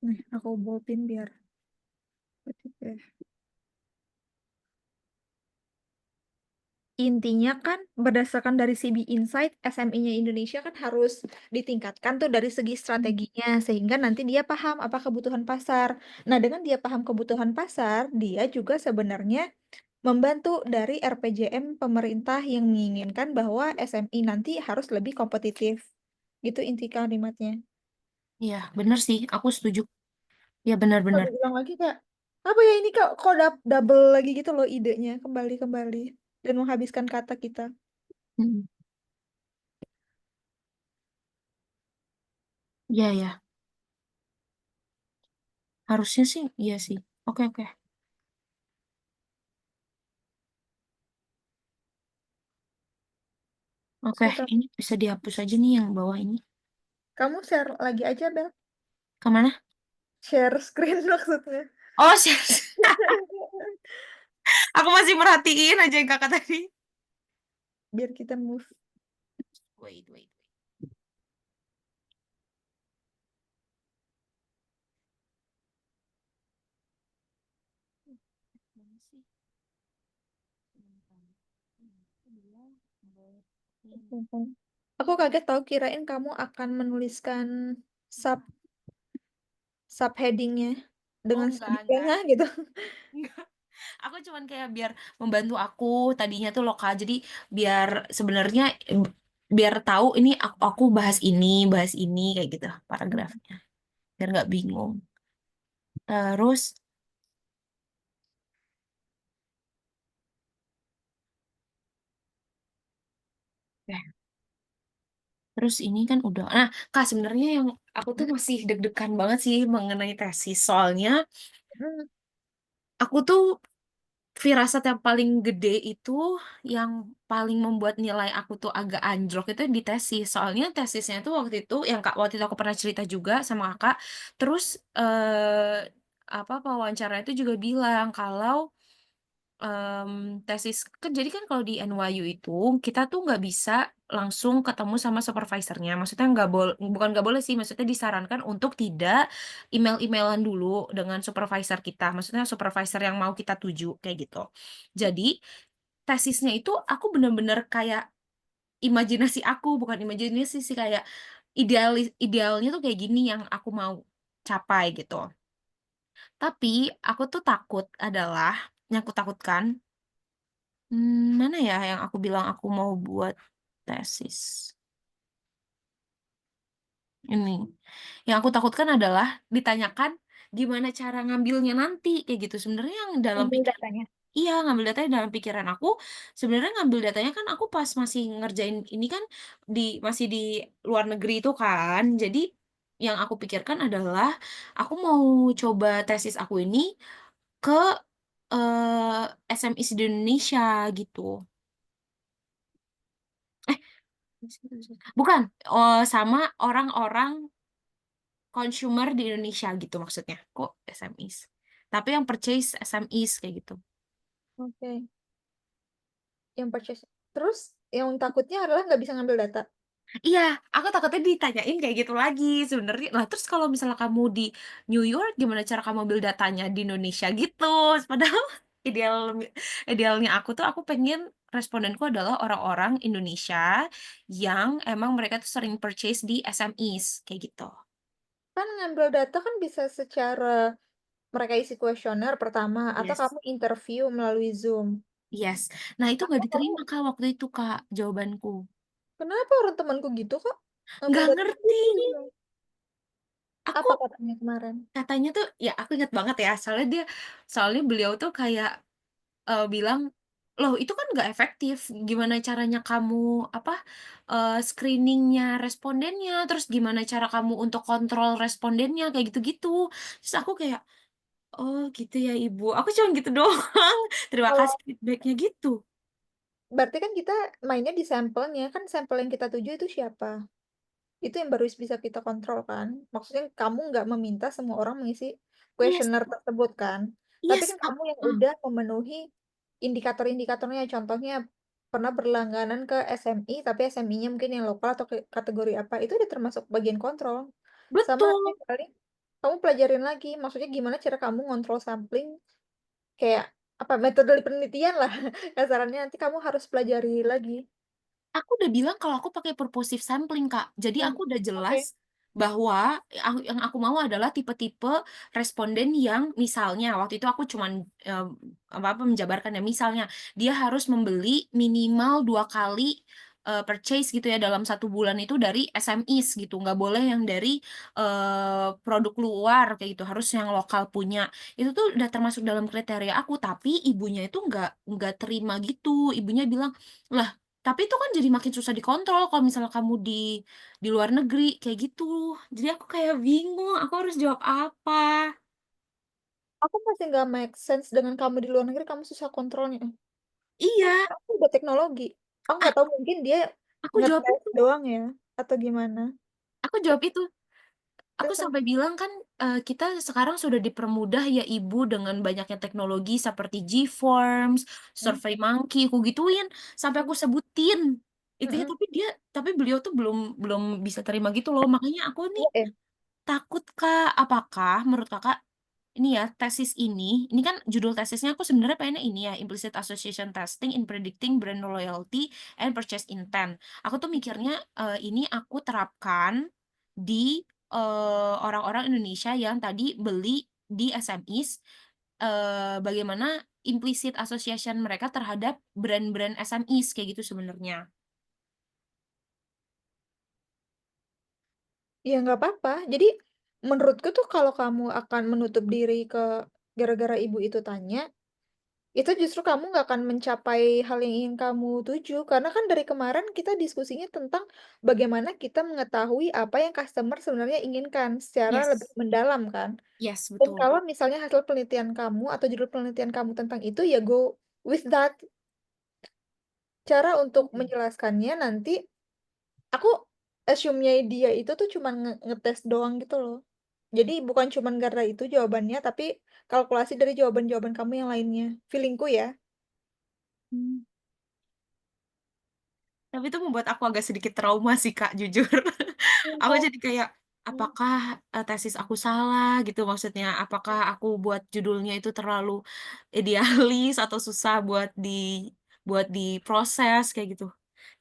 Nih, aku boldin biar ya. Intinya kan berdasarkan dari CB Insight, SME-nya Indonesia kan harus ditingkatkan tuh dari segi strateginya sehingga nanti dia paham apa kebutuhan pasar. Nah, dengan dia paham kebutuhan pasar, dia juga sebenarnya membantu dari RPJM pemerintah yang menginginkan bahwa SME nanti harus lebih kompetitif. Gitu inti kalimatnya. Iya, bener sih, aku setuju. Ya Kalau benar-benar. diulang lagi kak, apa ya ini kak, kok double lagi gitu loh idenya, kembali-kembali dan menghabiskan kata kita. Hmm. Iya ya, harusnya sih, iya sih. Oke oke oke. Suka. Ini bisa dihapus aja nih yang bawah ini. Kamu share lagi aja Bel, Kemana? share screen maksudnya. Oh, siap. Aku masih merhatiin aja yang kakak tadi. Biar kita move. Wait wait. Mana sih? Sebentar. Dia ini. Aku kaget tahu kirain kamu akan menuliskan sub subheadingnya Oh dengan enggak sedetailnya gitu. enggak. Aku cuman kayak biar membantu aku tadinya tuh lokal. Jadi biar sebenarnya biar tahu ini aku bahas ini kayak gitu paragrafnya. Biar nggak bingung. Terus ya, terus ini kan udah. Nah, Kak sebenarnya yang aku tuh masih deg-degan banget sih mengenai tesis. Soalnya Hmm, aku tuh firasat yang paling gede itu yang paling membuat nilai aku tuh agak anjlok itu di tesis. Soalnya tesisnya tuh waktu itu yang Kak waktu itu aku pernah cerita juga sama Kakak. Terus apa pewawancara itu juga bilang kalau tesis kan jadi kan kalau di NYU itu kita tuh nggak bisa langsung ketemu sama supervisornya. Maksudnya nggak boleh, bukan nggak boleh sih, maksudnya disarankan untuk tidak email-emailan dulu dengan supervisor kita. Maksudnya supervisor yang mau kita tuju kayak gitu. Jadi tesisnya itu aku bener-bener kayak imajinasi aku, bukan imajinasi sih kayak idealnya tuh kayak gini yang aku mau capai gitu. Tapi aku tuh takut adalah yang aku takutkan. Mana ya yang aku bilang aku mau buat tesis? Ini. Yang aku takutkan adalah ditanyakan gimana cara ngambilnya nanti kayak gitu. Sebenarnya yang dalam ambil pikir datanya. iya, ngambil datanya dalam pikiran aku, sebenarnya ngambil datanya kan aku pas masih ngerjain ini kan masih di luar negeri itu kan. Jadi yang aku pikirkan adalah aku mau coba tesis aku ini ke SMI di Indonesia gitu. Eh, bukan, sama orang-orang consumer di Indonesia gitu maksudnya. Kok SMEs? Tapi yang purchase SMEs kayak gitu. Oke. Yang purchase. Terus yang takutnya adalah nggak bisa ngambil data. Iya, aku takutnya ditanyain kayak gitu lagi sebenarnya. Lah terus kalau misalnya kamu di New York, gimana cara kamu ambil datanya di Indonesia gitu? Padahal ideal idealnya aku tuh aku pengen respondenku adalah orang-orang Indonesia yang emang mereka tuh sering purchase di SMEs kayak gitu. Kan ngambil data kan bisa secara mereka isi kuesioner pertama atau Yes, kamu interview melalui Zoom. yes. Nah, itu nggak Atau kamu diterima, Kak, waktu itu, Kak, jawabanku. kenapa orang temanku gitu kok, ngambil Nggak data ngerti. melalui Zoom. Aku Apa katanya kemarin? katanya tuh ya aku inget banget ya, soalnya beliau tuh kayak bilang, "Loh itu kan nggak efektif, gimana caranya kamu, apa, screening-nya respondennya, terus gimana cara kamu untuk kontrol respondennya?" Kayak gitu-gitu. Terus aku kayak, "Oh gitu ya Ibu." Aku cuman gitu doang, "Terima kasih Kalau feedback-nya," gitu. berarti kan kita mainnya di sampelnya, kan sampel yang kita tuju itu siapa? Itu yang baru bisa kita kontrol kan. Maksudnya kamu nggak meminta semua orang mengisi Yes, kuesioner tersebut kan. Tapi yes, kan kamu yang udah memenuhi indikator-indikatornya. Contohnya pernah berlangganan ke SMI, tapi SMI-nya mungkin yang lokal atau kategori apa, itu udah termasuk bagian kontrol. Sama nanti betul. paling kamu pelajarin lagi, maksudnya gimana cara kamu ngontrol sampling, kayak apa metode penelitian lah. Kasarannya nanti kamu harus pelajari lagi. Aku udah bilang kalau aku pakai purposive sampling, Kak. Jadi Hmm, aku udah oke. jelas bahwa yang aku mau adalah tipe-tipe responden yang misalnya waktu itu aku cuman, apa, menjabarkan ya, misalnya dia harus membeli minimal 2 kali, purchase gitu ya dalam 1 bulan itu dari SMEs gitu, nggak boleh yang dari, produk luar kayak gitu, harus yang lokal punya. Itu tuh udah termasuk dalam kriteria aku, tapi ibunya itu nggak terima gitu. Ibunya bilang, "Lah, tapi itu kan jadi makin susah dikontrol kalau misalnya kamu di luar negeri, kayak gitu. Jadi aku kayak bingung, aku harus jawab apa. Aku masih nggak make sense dengan kamu di luar negeri, kamu susah kontrolnya. Kan Iya, sekarang udah teknologi. Aku nggak tahu mungkin dia aku jawab ngetes itu doang ya, atau gimana. aku Terus jawab itu. Aku terus sampai bilang kan, kita sekarang sudah dipermudah ya Ibu dengan banyaknya teknologi seperti G-Forms, mhm, SurveyMonkey, aku gituin, sampai aku sebutin. Itu ya, mhm, tapi beliau tuh belum belum bisa terima gitu loh, makanya aku nih iya ya? takut Kak, apakah menurut Kakak ini ya, tesis ini kan judul tesisnya aku sebenarnya pengennya ini ya, Implicit Association Testing in Predicting Brand Loyalty and Purchase Intent. Aku tuh mikirnya, ini aku terapkan di, orang-orang Indonesia yang tadi beli di SMEs, bagaimana implicit association mereka terhadap brand-brand SMEs, kayak gitu sebenarnya. Ya nggak apa-apa. Jadi, menurutku tuh kalau kamu akan menutup diri ke gara-gara ibu itu tanya, itu justru kamu nggak akan mencapai hal yang ingin kamu tuju. Karena kan dari kemarin kita diskusinya tentang bagaimana kita mengetahui apa yang customer sebenarnya inginkan secara lebih Yes, mendalam kan. yes, Dan betul. kalau misalnya hasil penelitian kamu atau judul penelitian kamu tentang itu, ya go with that. Cara untuk Mhm. menjelaskannya nanti, aku assume-nya dia itu tuh cuman ngetes doang gitu loh. Jadi bukan cuman karena itu jawabannya, tapi kalkulasi dari jawaban-jawaban kamu yang lainnya, feeling-ku ya. Mmm. Tapi itu membuat aku agak sedikit trauma sih, Kak, jujur. Aku Iya. jadi kayak, Mmm, apakah, tesis aku salah gitu maksudnya, apakah aku buat judulnya itu terlalu idealis atau susah buat diproses kayak gitu.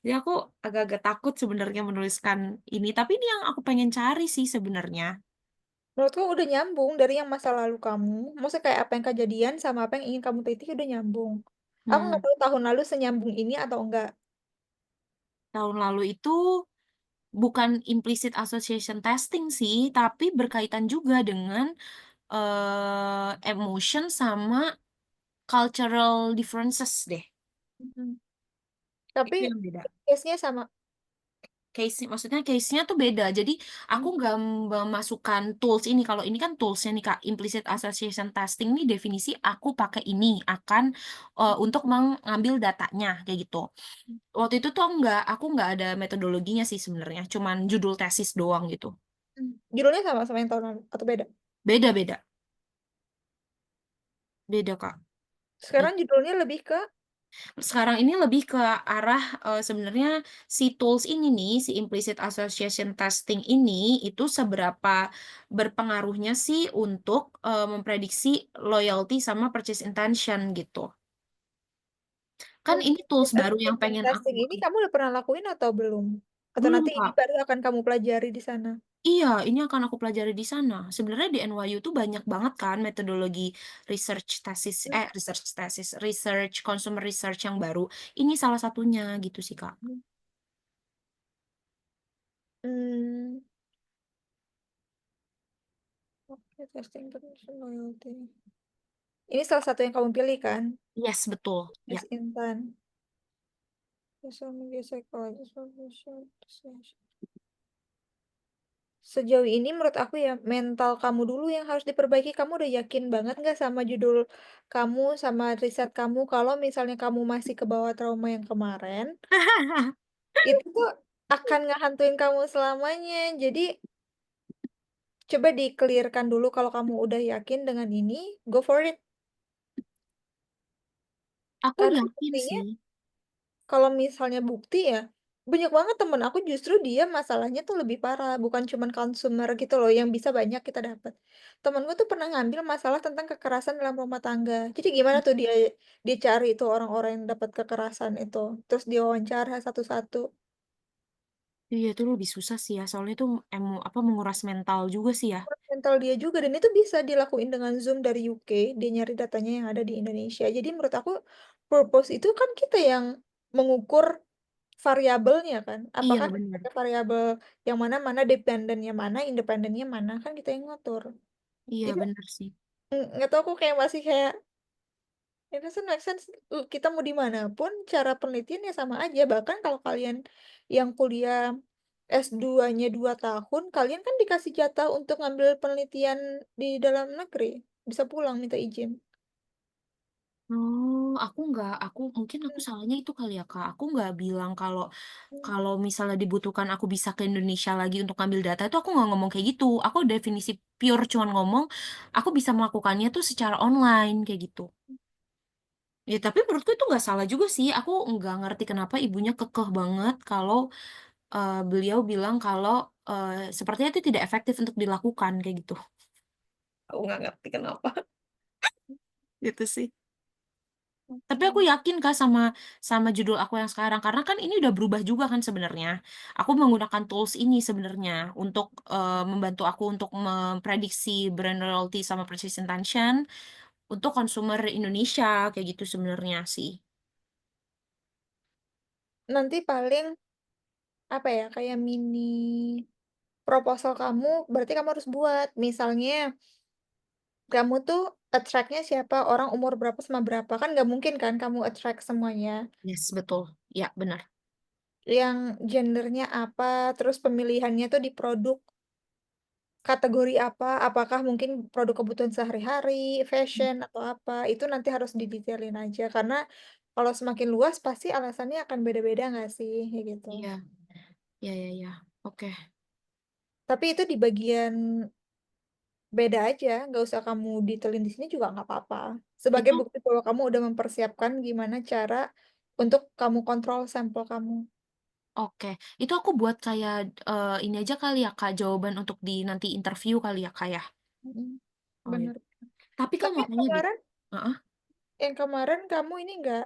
Jadi aku agak-agak takut sebenarnya menuliskan ini, tapi ini yang aku pengen cari sih sebenarnya. menurutku udah nyambung dari yang masa lalu kamu, maksudnya kayak apa yang kejadian sama apa yang ingin kamu teliti udah nyambung. Aku nggak Hmm, tahu tahun lalu senyambung ini atau enggak. tahun lalu itu bukan implicit association testing sih, tapi berkaitan juga dengan, emotion sama cultural differences deh, Mhm. Tapi itu yang beda. case-nya sama. Maksudnya case-nya tuh beda. Jadi aku Mmm, nggak memasukkan tools ini, kalau ini kan toolsnya nih Kak, implicit association testing nih definisi aku pakai ini, akan, untuk mengambil datanya, kayak gitu. Waktu itu tuh aku nggak ada metodologinya sih sebenarnya, cuman judul tesis doang gitu. judulnya sama sama yang tahun lalu atau beda? Beda beda, beda Kak. Sekarang judulnya lebih ke Sekarang ini lebih ke arah, sebenarnya si tools ini nih, si implicit association testing ini, itu seberapa berpengaruhnya sih untuk, memprediksi loyalty sama purchase intention gitu. Kan ini tools implicit baru yang association pengen aku testing ini kamu udah pernah lakuin atau belum? Atau belum nanti ini Kak, baru akan kamu pelajari di sana? Iya, ini akan aku pelajari di sana. Sebenarnya di NYU tuh banyak banget kan metodologi research consumer research yang baru. Ini salah satunya gitu sih, Kak. Mmm, oke, testing international loyalty. Ini salah satu yang kamu pilih kan? Yes, betul. Ya. Tes instan. Social media psychologist publisher, persuasion. Sejauh ini menurut aku ya, mental kamu dulu yang harus diperbaiki. Kamu udah yakin banget nggak sama judul kamu, sama riset kamu, kalau misalnya kamu masih kebawa trauma yang kemarin, itu tuh akan ngehantuin kamu selamanya. Jadi, coba di-clear-kan dulu kalau kamu udah yakin dengan ini, go for it. Aku Karena yakin buktinya sih. kalau misalnya bukti ya, banyak banget temen aku justru dia masalahnya tuh lebih parah, bukan cuman consumer gitu loh yang bisa banyak kita dapat. Temenku tuh pernah ngambil masalah tentang kekerasan dalam rumah tangga. Jadi gimana tuh dia dia cari itu orang-orang yang dapat kekerasan itu, terus diwawancara satu-satu. Iya, itu lebih susah sih ya, soalnya itu menguras mental juga sih ya. Mental dia juga dan itu bisa dilakuin dengan Zoom dari UK, dia nyari datanya yang ada di Indonesia. Jadi menurut aku purpose itu kan kita yang mengukur variabelnya kan, Iya, apakah kita bener. pakai variabel yang mana, mana dependennya mana, independennya mana, kan kita yang ngatur. Iya, Jadi, bener sih. nggak tahu aku kayak masih kayak, it doesn't make sense, kita mau di mana pun cara penelitiannya sama aja, bahkan kalau kalian yang kuliah S2-nya 2 tahun, kalian kan dikasih jatah untuk ngambil penelitian di dalam negeri, bisa pulang minta izin. Oh, aku mungkin aku salahnya itu kali ya, Kak. Aku nggak bilang kalau Mhm. kalau misalnya dibutuhkan aku bisa ke Indonesia lagi untuk ngambil data itu aku nggak ngomong kayak gitu. Aku definisi pure cuman ngomong, aku bisa melakukannya tuh secara online kayak gitu. Ya tapi menurutku itu nggak salah juga sih. Aku nggak ngerti kenapa ibunya kekeh banget kalau beliau bilang kalau sepertinya itu tidak efektif untuk dilakukan kayak gitu. Aku nggak ngerti kenapa. Gitu sih. Tapi aku Oke. yakin Kak sama judul aku yang sekarang, karena kan ini udah berubah juga kan sebenarnya. Aku menggunakan tools ini sebenarnya untuk, membantu aku untuk memprediksi brand loyalty sama precision tension untuk konsumer Indonesia, kayak gitu sebenarnya sih. Nanti paling, apa ya, kayak mini proposal kamu, berarti kamu harus buat, misalnya kamu tuh attract-nya siapa, orang umur berapa sama berapa, kan nggak mungkin kan kamu attract semuanya. Yes, betul. Ya, benar. Yang gendernya apa, terus pemilihannya tuh di produk kategori apa, apakah mungkin produk kebutuhan sehari-hari, fashion, atau apa, itu nanti harus didetailin aja, karena kalau semakin luas pasti alasannya akan beda-beda nggak sih, kayak gitu. Iya. Ya ya ya. Oke. Tapi itu di bagian beda aja, nggak usah kamu detailin di sini juga nggak apa-apa. Sebagai Itu bukti bahwa kamu udah mempersiapkan gimana cara untuk kamu kontrol sampel kamu. oke. Itu aku buat kayak, ini aja kali ya Kak, jawaban untuk di nanti interview kali ya Kak, ya? Mhm, Oh, ya. bener. Tapi Kak Tapi mau yang tanya deh. kemarin Heeh. yang kemarin kamu ini nggak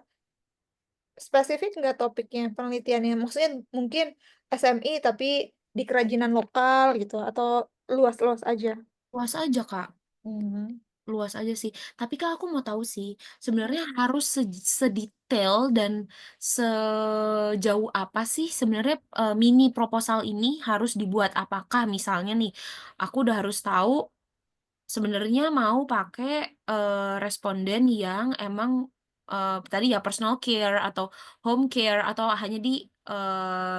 spesifik nggak topiknya, penelitiannya? Maksudnya mungkin SMI tapi di kerajinan lokal gitu, atau luas-luas aja? Luas aja Kak. Mmm, Luas aja sih. Tapi Kak, aku mau tahu sih, sebenarnya harus sedetail dan sejauh apa sih sebenarnya, mini proposal ini harus dibuat? Apakah misalnya nih, aku udah harus tahu sebenarnya mau pakai, responden yang emang, tadi ya personal care atau home care atau hanya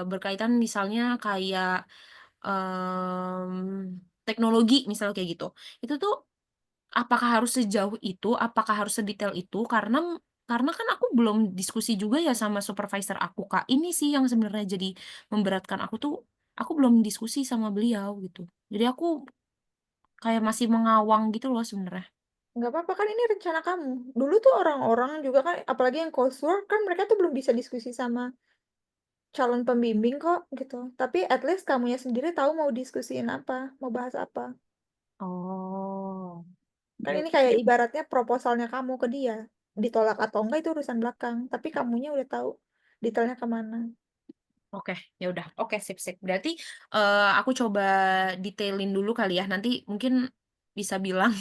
berkaitan misalnya kayak, teknologi misal kayak gitu. Itu tuh apakah harus sejauh itu? Apakah harus sedetail itu? Karena kan aku belum diskusi juga ya sama supervisor aku, Kak. Ini sih yang sebenarnya jadi memberatkan aku tuh, aku belum diskusi sama beliau gitu. Jadi aku kayak masih mengawang gitu loh sebenarnya. nggak apa-apa kan ini rencana kamu. Dulu tuh orang-orang juga kan apalagi yang coursework kan mereka tuh belum bisa diskusi sama calon pembimbing kok, gitu. Tapi at least kamunya sendiri tahu mau diskusiin apa, mau bahas apa. Oh, Kan ya ini udah kayak deh. ibaratnya proposalnya kamu ke dia. Ditolak atau enggak itu urusan belakang, tapi kamunya udah tahu detailnya ke mana. Oke, ya udah. Oke, sip sip. Berarti, aku coba detailin dulu kali ya, nanti mungkin bisa bilang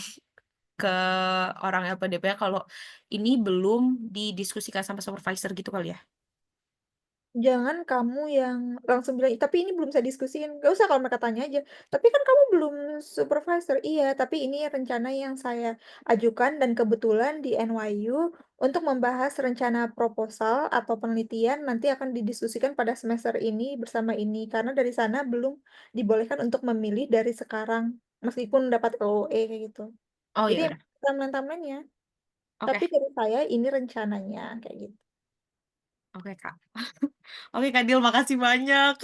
ke orang LPDP kalau ini belum didiskusikan sama supervisor gitu kali ya? Jangan kamu yang langsung bilang, "Tapi ini belum saya diskusiin." Nggak usah kalau mereka tanya aja, "Tapi kan kamu belum supervisor." "Iya, tapi ini rencana yang saya ajukan dan kebetulan di NYU untuk membahas rencana proposal atau penelitian nanti akan didiskusikan pada semester ini bersama ini, karena dari sana belum dibolehkan untuk memilih dari sekarang, meskipun dapat LOE," kayak gitu. Oh, ya Jadi udah. timeline-timeline-nya, Oke "Tapi dari saya ini rencananya," kayak gitu. oke, Kak. Oke, Kak Deal, makasih banyak.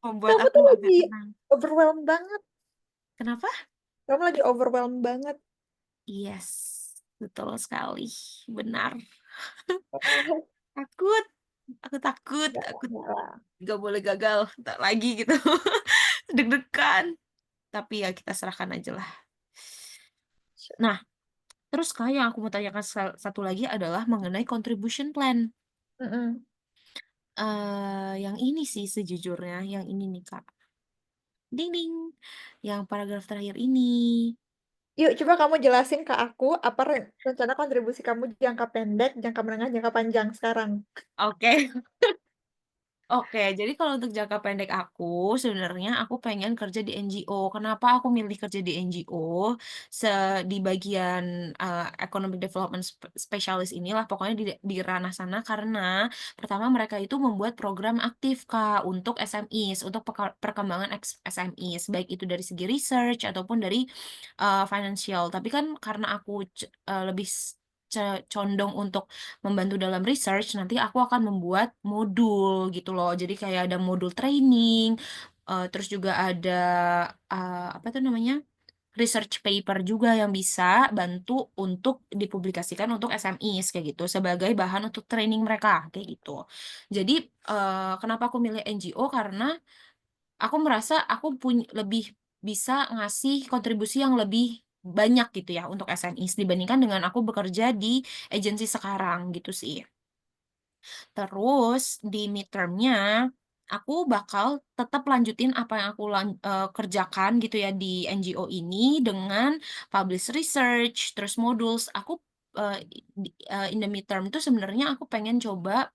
Membuat Kamu aku tuh agak lagi tenang. overwhelmed banget. Kenapa? Kamu lagi overwhelmed banget. Yes, betul sekali, benar. Oh, Takut, aku takut, aku enggak lah. nggak boleh gagal entar lagi gitu. Deg-degan, tapi ya kita serahkan ajalah. Nah, terus Kak, yang aku mau tanyakan satu lagi adalah mengenai contribution plan. Mhm. Yang ini sih sejujurnya, yang ini nih Kak, ding ding, yang paragraf terakhir ini. Yuk coba kamu jelasin ke aku apa rencana kontribusi kamu jangka pendek, jangka menengah, jangka panjang sekarang? Oke. Oke, jadi kalau untuk jangka pendek aku, sebenarnya aku pengen kerja di NGO. Kenapa aku milih kerja di NGO? Di bagian Economic Development Specialist inilah, pokoknya di ranah sana, karena pertama mereka itu membuat program aktif Kak untuk SMEs, untuk perkembangan SMEs, baik itu dari segi research ataupun dari financial. Tapi kan karena aku lebih condong untuk membantu dalam research, nanti aku akan membuat modul gitu loh. Jadi kayak ada modul training, terus juga ada, apa tuh namanya, research paper juga yang bisa bantu untuk dipublikasikan untuk SMEs kayak gitu, sebagai bahan untuk training mereka, kayak gitu. Jadi, kenapa aku milih NGO, karena aku merasa aku lebih bisa ngasih kontribusi yang lebih banyak gitu ya untuk SMEs dibandingkan dengan aku bekerja di agensi sekarang, gitu sih. Terus di midterm-nya, aku bakal tetap lanjutin apa yang aku kerjakan gitu ya di NGO ini dengan publish research, terus modules. Aku, in the midterm itu sebenarnya aku pengen coba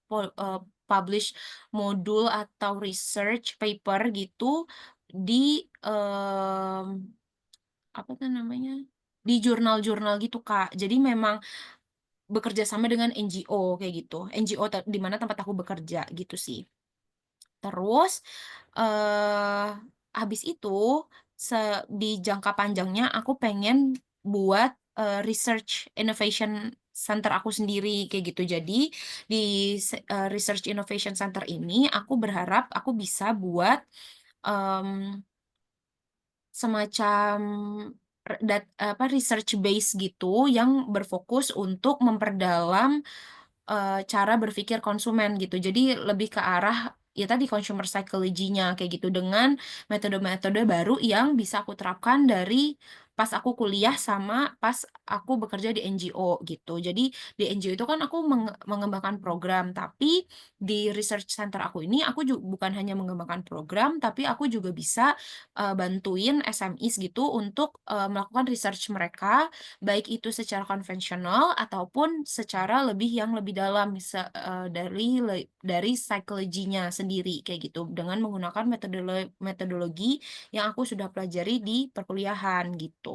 publish modul atau research paper gitu di, apa tuh namanya, di jurnal-jurnal gitu, Kak. Jadi memang bekerja sama dengan NGO kayak gitu, NGO di mana tempat aku bekerja gitu sih. Terus, eee, habis itu di jangka panjangnya aku pengen buat, research innovation center aku sendiri kayak gitu. Jadi di research innovation center ini aku berharap aku bisa buat, mmm, semacam research base gitu yang berfokus untuk memperdalam cara berpikir konsumen gitu. Jadi lebih ke arah, ya tadi consumer psychology-nya kayak gitu, dengan metode-metode baru yang bisa aku terapkan dari pas aku kuliah sama pas aku bekerja di NGO gitu. Jadi di NGO itu kan aku mengembangkan program, tapi di research center aku ini aku bukan hanya mengembangkan program, tapi aku juga bisa, bantuin SMEs gitu untuk, melakukan research mereka, baik itu secara konvensional ataupun secara yang lebih dalam dari psikologinya sendiri kayak gitu, dengan menggunakan metodologi yang aku sudah pelajari di perkuliahan gitu.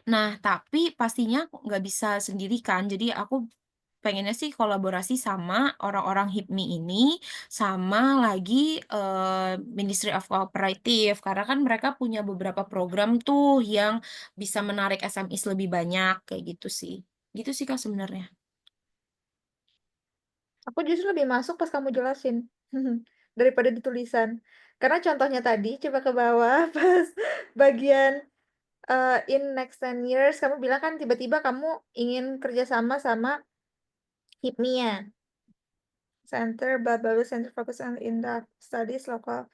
Nah, tapi pastinya nggak bisa sendiri kan, jadi aku pengennya sih kolaborasi sama orang-orang HIPMI ini, sama lagi, Ministry of Cooperative, karena kan mereka punya beberapa program tuh yang bisa menarik SMEs lebih banyak, kayak gitu sih. Gitu sih, Kak, sebenarnya. Aku justru lebih masuk pas kamu jelasin, daripada di tulisan. Karena contohnya tadi, coba ke bawah pas bagian, in next 10 years kamu bilang kan tiba-tiba kamu ingin kerja sama sama HIPMI-nya, Center blah blah blah, Center Focus on Impact Studies Lokal.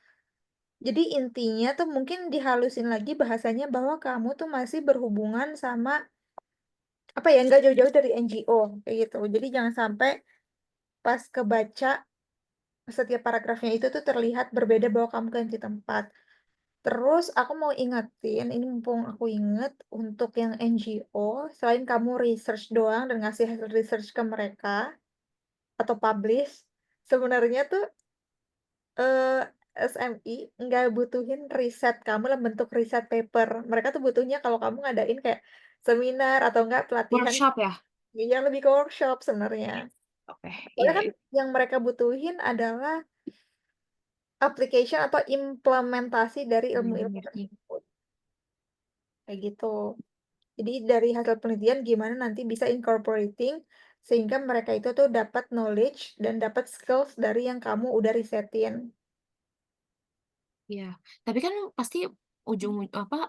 Jadi intinya tuh mungkin dihalusin lagi bahasanya bahwa kamu tuh masih berhubungan sama, apa ya, nggak jauh-jauh dari NGO, kayak gitu. Jadi jangan sampai pas kebaca setiap paragrafnya itu tuh terlihat berbeda bahwa kamu ganti tempat. Terus aku mau ingetin, ini mumpung aku inget, untuk yang NGO, selain kamu research doang dan ngasih hasil research ke mereka atau publish, sebenarnya tuh, SMI nggak butuhin riset kamu dalam bentuk riset paper. Mereka tuh butuhnya kalau kamu ngadain kayak seminar atau enggak pelatihan Workshop ya? yang lebih ke workshop sebenarnya. Oke, iya Soalnya kan iya. yang mereka butuhin adalah application atau implementasi dari ilmu-ilmu Ngerti. tersebut, kayak gitu. Jadi dari hasil penelitian gimana nanti bisa incorporating sehingga mereka itu tuh dapat knowledge dan dapat skills dari yang kamu udah risetin. Iya, tapi kan pasti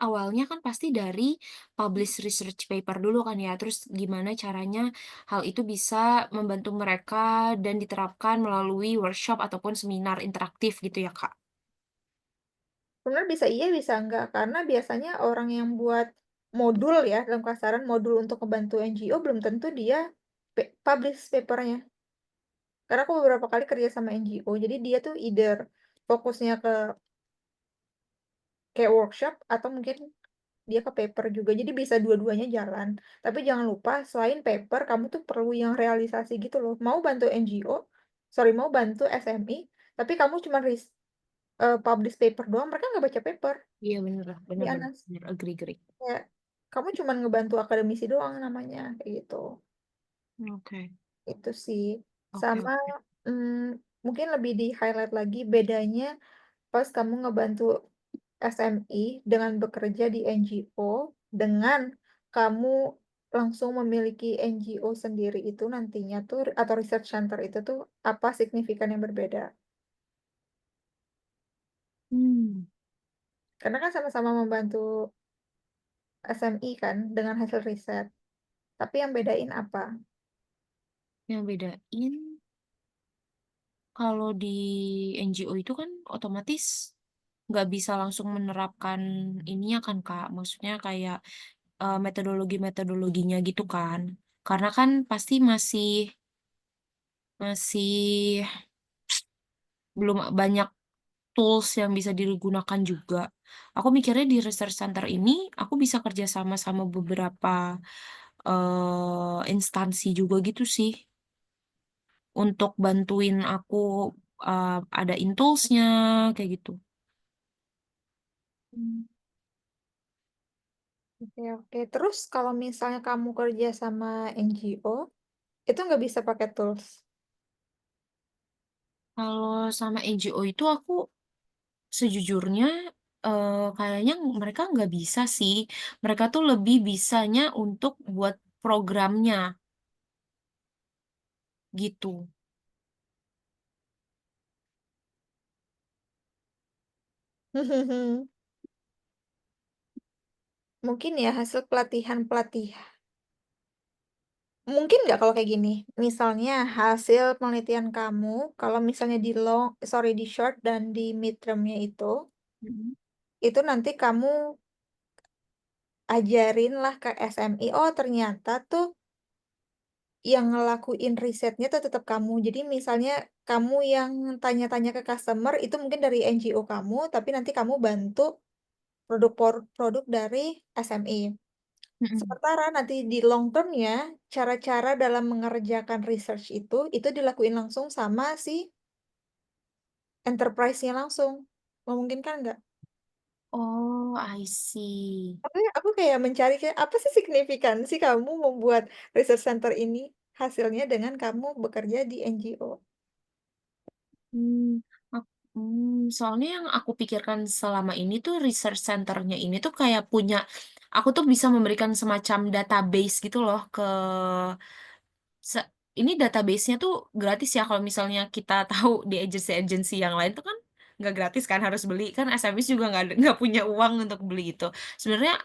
awalnya kan pasti dari publish research paper dulu kan ya, terus gimana caranya hal itu bisa membantu mereka dan diterapkan melalui workshop ataupun seminar interaktif gitu ya, Kak? Sebenarnya bisa iya, bisa enggak, karena biasanya orang yang buat modul ya, dalam kasaran modul untuk ngebantu NGO belum tentu dia publish paper-nya. Karena aku beberapa kali kerja sama NGO, jadi dia tuh either fokusnya ke kayak workshop atau mungkin dia ke paper juga, jadi bisa dua-duanya jalan. Tapi jangan lupa selain paper, kamu tuh perlu yang realisasi gitu loh. Mau bantu NGO, sorry, mau bantu SMI, tapi kamu cuma publish paper doang, mereka nggak baca paper, Iya bener be bener bener honest. bener, agree agree. Kayak, kamu cuman ngebantu akademisi doang namanya, kayak gitu. Oke Itu sih. oke Sama, oke. mungkin lebih di-highlight lagi bedanya pas kamu ngebantu SMI dengan bekerja di NGO, dengan kamu langsung memiliki NGO sendiri itu nantinya tuh atau research center itu tuh apa signifikan yang berbeda. Mmm, Karena kan sama-sama membantu SMI kan dengan hasil riset, tapi yang bedain apa? yang bedain kalau di NGO itu kan otomatis nggak bisa langsung menerapkan ininya kan, Kak, maksudnya kayak metodologinya gitu kan. Karena kan pasti masih belum banyak tools yang bisa digunakan juga. Aku mikirnya di research center ini, aku bisa kerja sama beberapa, instansi juga gitu sih, untuk bantuin aku, adain tools-nya, kayak gitu. Hmm, oke oke. Terus kalau misalnya kamu kerja sama NGO, itu nggak bisa pakai tools? Kalau sama NGO itu aku sejujurnya, kayaknya mereka nggak bisa sih. Mereka tuh lebih bisanya untuk buat programnya, gitu. Mungkin ya hasil pelatihan-pelatihan. Mungkin nggak kalau kayak gini, misalnya hasil penelitian kamu, kalau misalnya di sorry, di short dan di midterm-nya Mhm. itu nanti kamu ajarin lah ke SMI, oh ternyata tuh yang ngelakuin risetnya tuh tetap kamu. Jadi misalnya kamu yang tanya-tanya ke customer itu mungkin dari NGO kamu, tapi nanti kamu bantu produk dari SMI. Mhm. Sementara nanti di long term-nya, cara-cara dalam mengerjakan research itu dilakuin langsung sama si enterprise-nya langsung. Memungkinkan nggak? Oh, I see. Makanya aku kayak mencari kayak, apa sih signifikansi kamu membuat research center ini hasilnya dengan kamu bekerja di NGO? Mmm, soalnya yang aku pikirkan selama ini tuh research center-nya ini tuh kayak punya aku tuh bisa memberikan semacam database gitu loh ke Se ini database-nya tuh gratis ya kalau misalnya kita tahu di agensi-agensi yang lain tuh kan nggak gratis kan, harus beli, kan SMS juga nggak punya uang untuk beli itu. Sebenarnya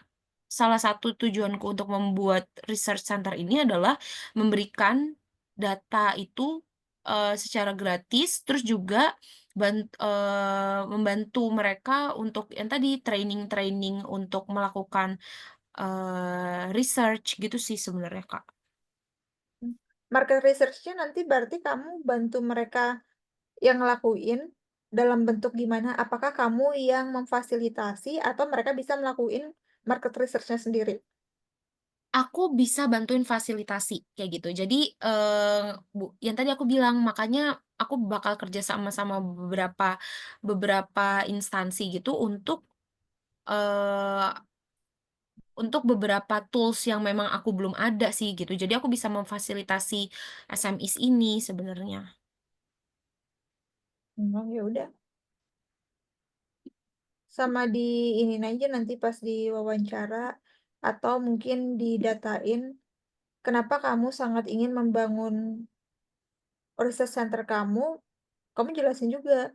salah satu tujuanku untuk membuat research center ini adalah memberikan data itu, secara gratis, terus juga membantu mereka untuk yang tadi training-training untuk melakukan, research gitu sih sebenarnya, Kak. Mmm. market research-nya nanti berarti kamu bantu mereka yang ngelakuin, dalam bentuk gimana? Apakah kamu yang memfasilitasi atau mereka bisa ngelakuin market research-nya sendiri? Aku bisa bantuin fasilitasi, kayak gitu. Jadi, yang tadi aku bilang, makanya aku bakal kerja sama beberapa beberapa instansi gitu eee, untuk beberapa tools yang memang aku belum ada sih, gitu. Jadi aku bisa memfasilitasi SMEs ini sebenarnya. Oh, ya udah, sama diinin aja nanti pas diwawancara atau mungkin didatain kenapa kamu sangat ingin membangun research center kamu. Kamu jelasin juga,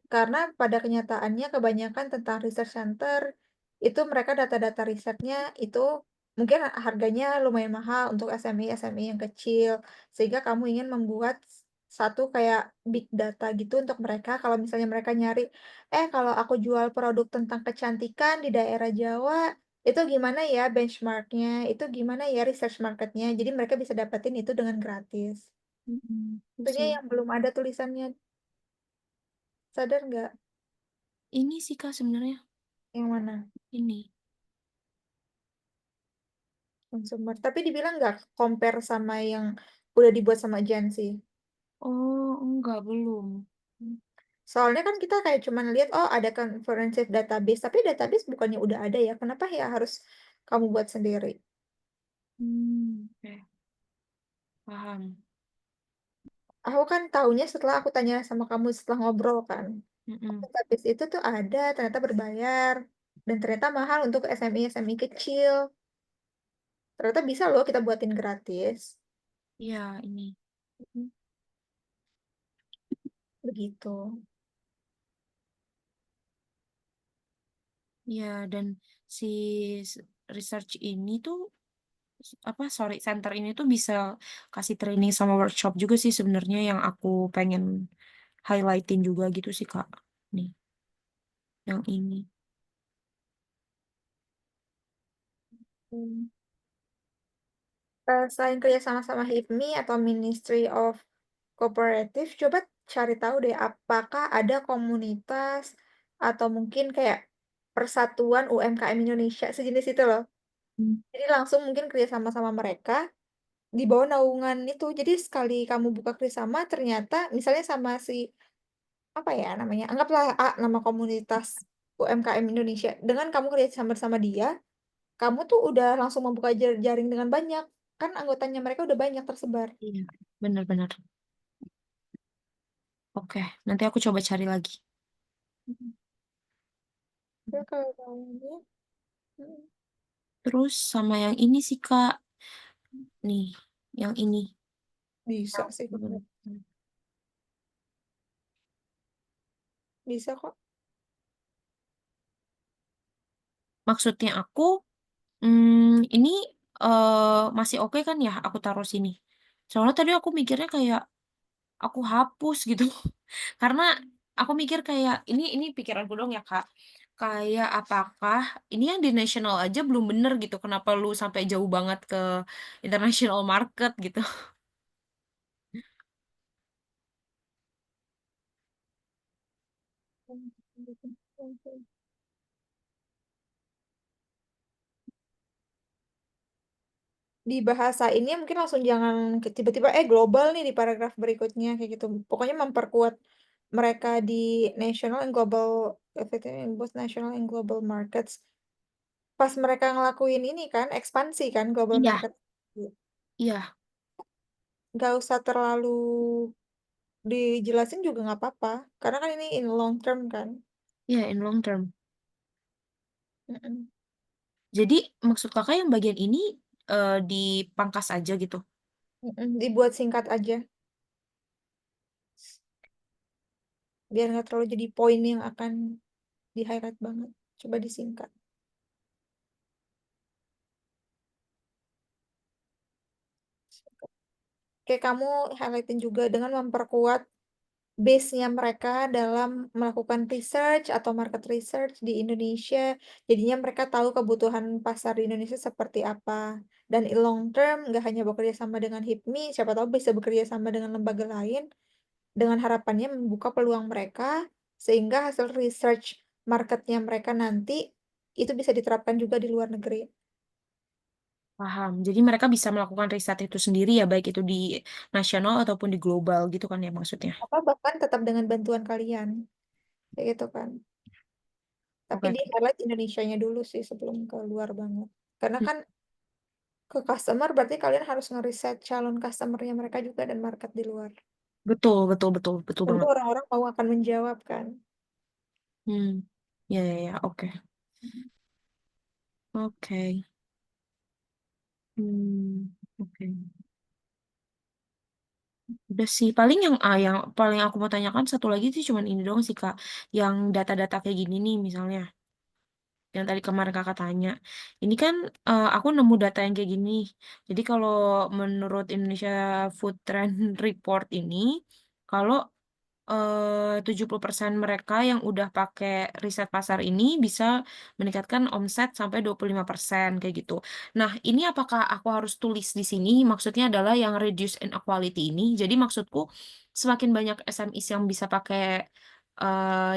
karena pada kenyataannya kebanyakan tentang research center, itu mereka data-data risetnya itu mungkin harganya lumayan mahal untuk SME-SME yang kecil, sehingga kamu ingin membuat satu kayak big data gitu untuk mereka kalau misalnya mereka nyari, kalau aku jual produk tentang kecantikan di daerah Jawa, itu gimana ya benchmark-nya, itu gimana ya research market-nya, jadi mereka bisa dapetin itu dengan gratis. Mhm, iya Itunya sih. yang belum ada tulisannya, sadar nggak? Ini sih Kak sebenarnya, Yang mana? ini. Consumer. Tapi dibilang nggak compare sama yang udah dibuat sama agensi? Oh, enggak, belum. Hmm. Soalnya kan kita kayak cuman lihat, oh ada comprehensive database, tapi database bukannya udah ada ya, kenapa ya harus kamu buat sendiri? Oke, paham. Aku kan taunya setelah aku tanya sama kamu setelah ngobrol kan, oh, Mhm. database itu tuh ada, ternyata berbayar, dan ternyata mahal untuk SME-SME kecil. Ternyata bisa loh kita buatin gratis. Iya, ini. Mhm. Begitu. Iya, dan si s research ini tuh, sorry, center ini tuh bisa kasih training sama workshop juga sih sebenarnya yang aku pengen highlight-in juga gitu sih, Kak. Nih, yang ini. Hmm. Selain kerja sama HIPMI atau Ministry of Cooperative, coba cari tahu deh apakah ada komunitas atau mungkin kayak persatuan UMKM Indonesia sejenis itu loh. Mmm, Jadi langsung mungkin kerja sama sama mereka di bawah naungan itu. Jadi sekali kamu buka kerjasama ternyata misalnya sama si apa ya namanya, anggaplah A nama komunitas UMKM Indonesia. Dengan kamu kerja sama bersama dia, kamu tuh udah langsung membuka jaring dengan banyak. Kan anggotanya mereka udah banyak tersebar. iya, bener bener. Oke, nanti aku coba cari lagi. Mhm. Ya kalau maunya, mhm, Terus sama yang ini sih, Kak. Nih, yang ini. bisa sih, Mhm. bisa kok. Maksudnya aku, ini, masih oke kan ya aku taruh sini? Soalnya tadi aku mikirnya kayak aku hapus gitu. Karena aku mikir kayak, ini pikiranku doang ya, Kak. Kayak apakah ini yang di nasional aja belum bener gitu, kenapa lu sampai jauh banget ke international market gitu. Di bahasa ini mungkin langsung jangan tiba-tiba, global nih di paragraf berikutnya, kayak gitu. Pokoknya memperkuat mereka di national and global, everything in both national and global markets. Pas mereka ngelakuin ini kan, ekspansi kan global Iya market. iya Nggak usah terlalu dijelasin juga nggak apa-apa, karena kan ini in long term kan. iya, in long term. Mhm, Jadi maksud Kakak yang bagian ini, dipangkas aja gitu? dibuat singkat aja, biar nggak terlalu jadi poin yang akan di-highlight banget. Coba disingkat. Kayak kamu highlight-in juga dengan memperkuat base-nya mereka dalam melakukan research atau market research di Indonesia. Jadinya mereka tahu kebutuhan pasar di Indonesia seperti apa. Dan in long term nggak hanya bekerja sama dengan HIPMI, siapa tahu bisa bekerja sama dengan lembaga lain, dengan harapannya membuka peluang mereka, sehingga hasil research marketnya mereka nanti, itu bisa diterapkan juga di luar negeri. Paham. Jadi mereka bisa melakukan riset itu sendiri ya, baik itu di nasional ataupun di global gitu kan ya maksudnya. Apa bahkan tetap dengan bantuan kalian, kayak gitu kan. Tapi Oke. di highlight Indonesianya dulu sih sebelum keluar banget. Karena Hmm. kan ke customer berarti kalian harus ngeriset calon customernya mereka juga dan market di luar. Betul, betul, betul, betul Tentu banget. orang-orang mau akan menjawab kan. Hmm. Ya, ya, ya. Oke. Oke. Hmm. Oke. Udah sih, paling yang paling aku mau tanyakan satu lagi sih cuman ini doang sih Kak. Yang data-data kayak gini nih misalnya. Yang tadi kemarin kakak tanya. Ini kan aku nemu data yang kayak gini. Jadi kalau menurut Indonesia Food Trend Report ini, kalau 70% mereka yang udah pakai riset pasar ini bisa meningkatkan omset sampai 25% kayak gitu. Nah, ini apakah aku harus tulis di sini? Maksudnya adalah yang reduce inequality ini. Jadi maksudku semakin banyak SMEs yang bisa pakai